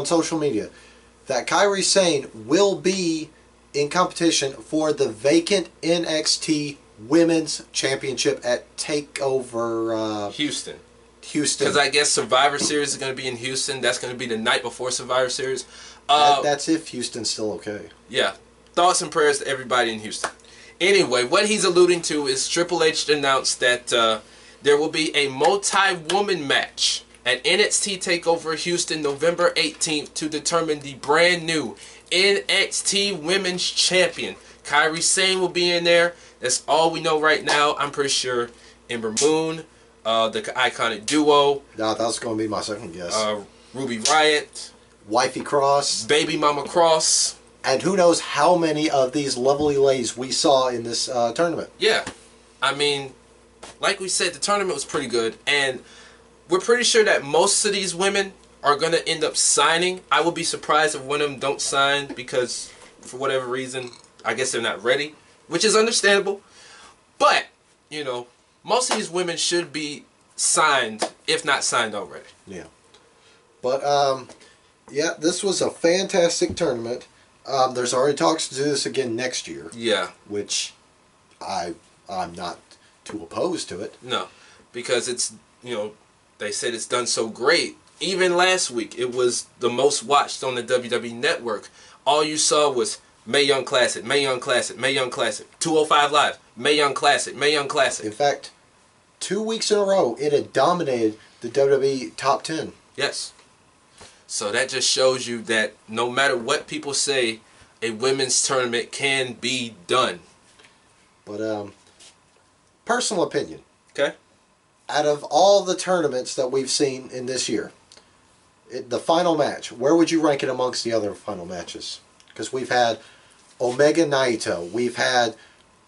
social media that Kairi Sane will be in competition for the vacant NXT Women's Championship at TakeOver Houston. Houston. Because I guess Survivor Series is going to be in Houston. That's going to be the night before Survivor Series. That's if Houston's still okay. Yeah. Thoughts and prayers to everybody in Houston. Anyway, what he's alluding to is Triple H announced that there will be a multi-woman match at NXT TakeOver Houston November 18th to determine the brand new NXT Women's Champion. Kairi Sane will be in there. That's all we know right now. I'm pretty sure Ember Moon, the iconic duo. Nah, that was going to be my second guess. Ruby Riott. Wifey Cross. Baby Mama Cross. And who knows how many of these lovely ladies we saw in this tournament. Yeah. I mean, like we said, the tournament was pretty good. And we're pretty sure that most of these women are going to end up signing. I would be surprised if one of them don't sign because, for whatever reason, I guess they're not ready. Which is understandable. But, you know, most of these women should be signed, if not signed already. Yeah. But, yeah, this was a fantastic tournament. There's already talks to do this again next year. Yeah. Which I'm not too opposed to it. No. Because it's, you know, they said it's done so great. Even last week, it was the most watched on the WWE Network. All you saw was Mae Young Classic, Mae Young Classic, Mae Young Classic, 205 Live, Mae Young Classic, Mae Young Classic. In fact, 2 weeks in a row, it had dominated the WWE Top 10. Yes. So that just shows you that no matter what people say, a women's tournament can be done. But, personal opinion. Okay. Out of all the tournaments that we've seen in this year, the final match, where would you rank it amongst the other final matches? Because we've had Omega Naito, we've had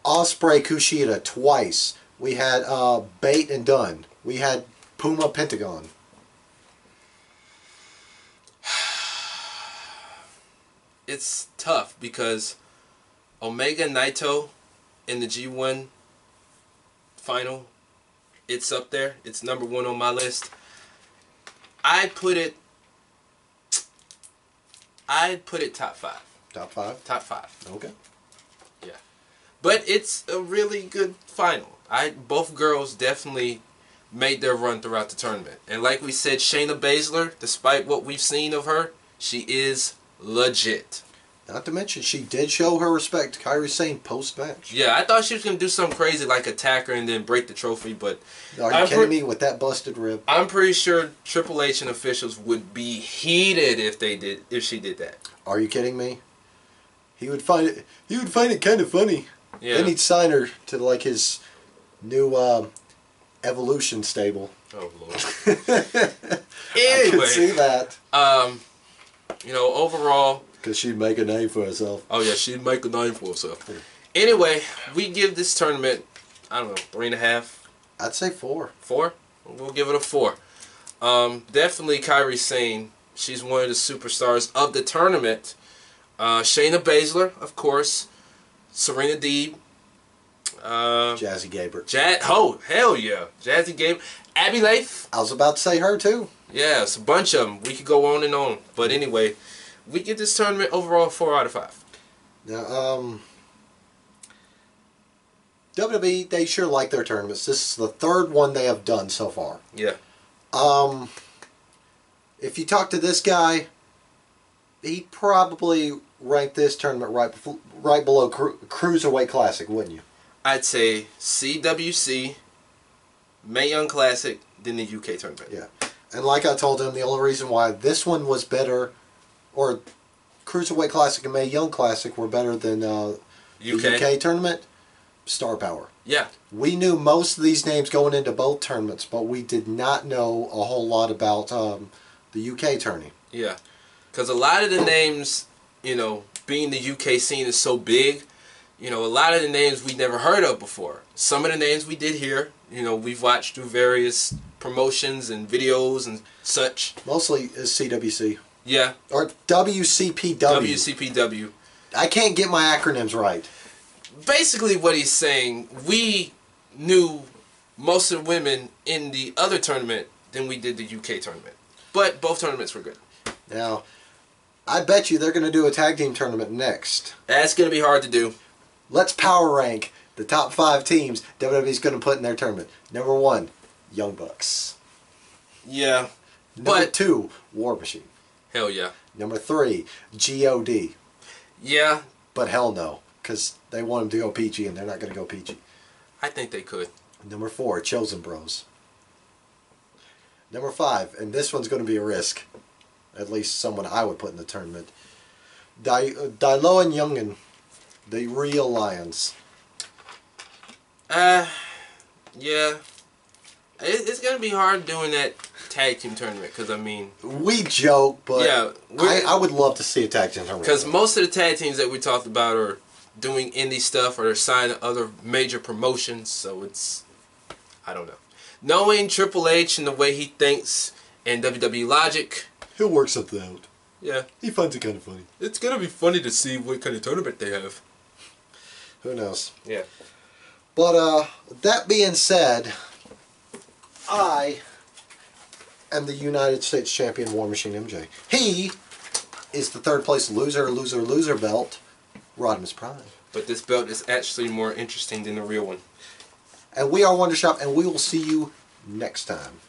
Ospreay Kushida twice, we had Bate and Dunn, we had Puma Pentagon. It's tough because Omega Naito in the G1 final, it's up there. It's number 1 on my list. I'd put it top 5. Top 5? Top 5. Okay. Yeah. But it's a really good final. Both girls definitely made their run throughout the tournament. And like we said, Shayna Baszler, despite what we've seen of her, she is legit. Not to mention, she did show her respect to Kairi Sane post-match. Yeah, I thought she was going to do something crazy like attack her and then break the trophy, but... Are you kidding me with that busted rib? I'm pretty sure Triple H and officials would be heated if she did that. Are you kidding me? He would find it kind of funny. Yeah. Then he'd sign her to like his new Evolution stable. Oh Lord. I could see that. You know, overall... Because she'd make a name for herself. Oh yeah, she'd make a name for herself. Anyway, we give this tournament, I don't know, 3.5? I'd say 4. 4? We'll give it a 4. Definitely Kairi Sane. She's one of the superstars of the tournament. Shayna Baszler, of course. Serena Deeb. Jazzy Gabert. Oh, hell yeah. Jazzy Gabert. Abby Lath. I was about to say her too. Yeah, it's a bunch of them. We could go on and on. But anyway, we give this tournament overall 4 out of 5. Now, WWE, they sure like their tournaments. This is the 3rd one they have done so far. Yeah. If you talk to this guy, he'd probably rank this tournament right below Cruiserweight Classic, wouldn't you? I'd say CWC, Mae Young Classic, then the UK tournament. Yeah. And like I told him, the only reason why this one was better, or Cruiserweight Classic and Mae Young Classic were better than the UK tournament, star power. Yeah. We knew most of these names going into both tournaments, but we did not know a whole lot about the UK tourney. Yeah. Because a lot of the names, you know, being the UK scene is so big, you know, a lot of the names we never heard of before. Some of the names we did hear, you know, we've watched through various promotions and videos and such. Mostly is CWC. Yeah. Or WCPW. WCPW. I can't get my acronyms right. basically what he's saying, we knew most of the women in the other tournament than we did the UK tournament. But both tournaments were good. Now, I bet you they're going to do a tag team tournament next. That's going to be hard to do. Let's power rank the top 5 teams WWE's going to put in their tournament. Number 1, Young Bucks. Yeah. Number 2, War Machine. Hell yeah. Number 3, G.O.D. Yeah. But hell no, because they want them to go PG and they're not going to go PG. I think they could. Number 4, Chosen Bros. Number 5, and this one's going to be a risk. At least someone I would put in the tournament. Dilo and Youngin, the Real Lions. Yeah. It's going to be hard doing that tag team tournament because, I mean... We joke, but yeah, I would love to see a tag team tournament. Because most of the tag teams that we talked about are doing indie stuff or they're signed to other major promotions, so it's... I don't know. Knowing Triple H and the way he thinks and WWE logic... He'll work something out. Yeah. He finds it kind of funny. It's going to be funny to see what kind of tournament they have. Who knows? Yeah. But, that being said, I am the United States Champion War Machine MJ. He is the 3rd place loser belt, Rodimus Prime. But this belt is actually more interesting than the real one. And we are WonderShop, and we will see you next time.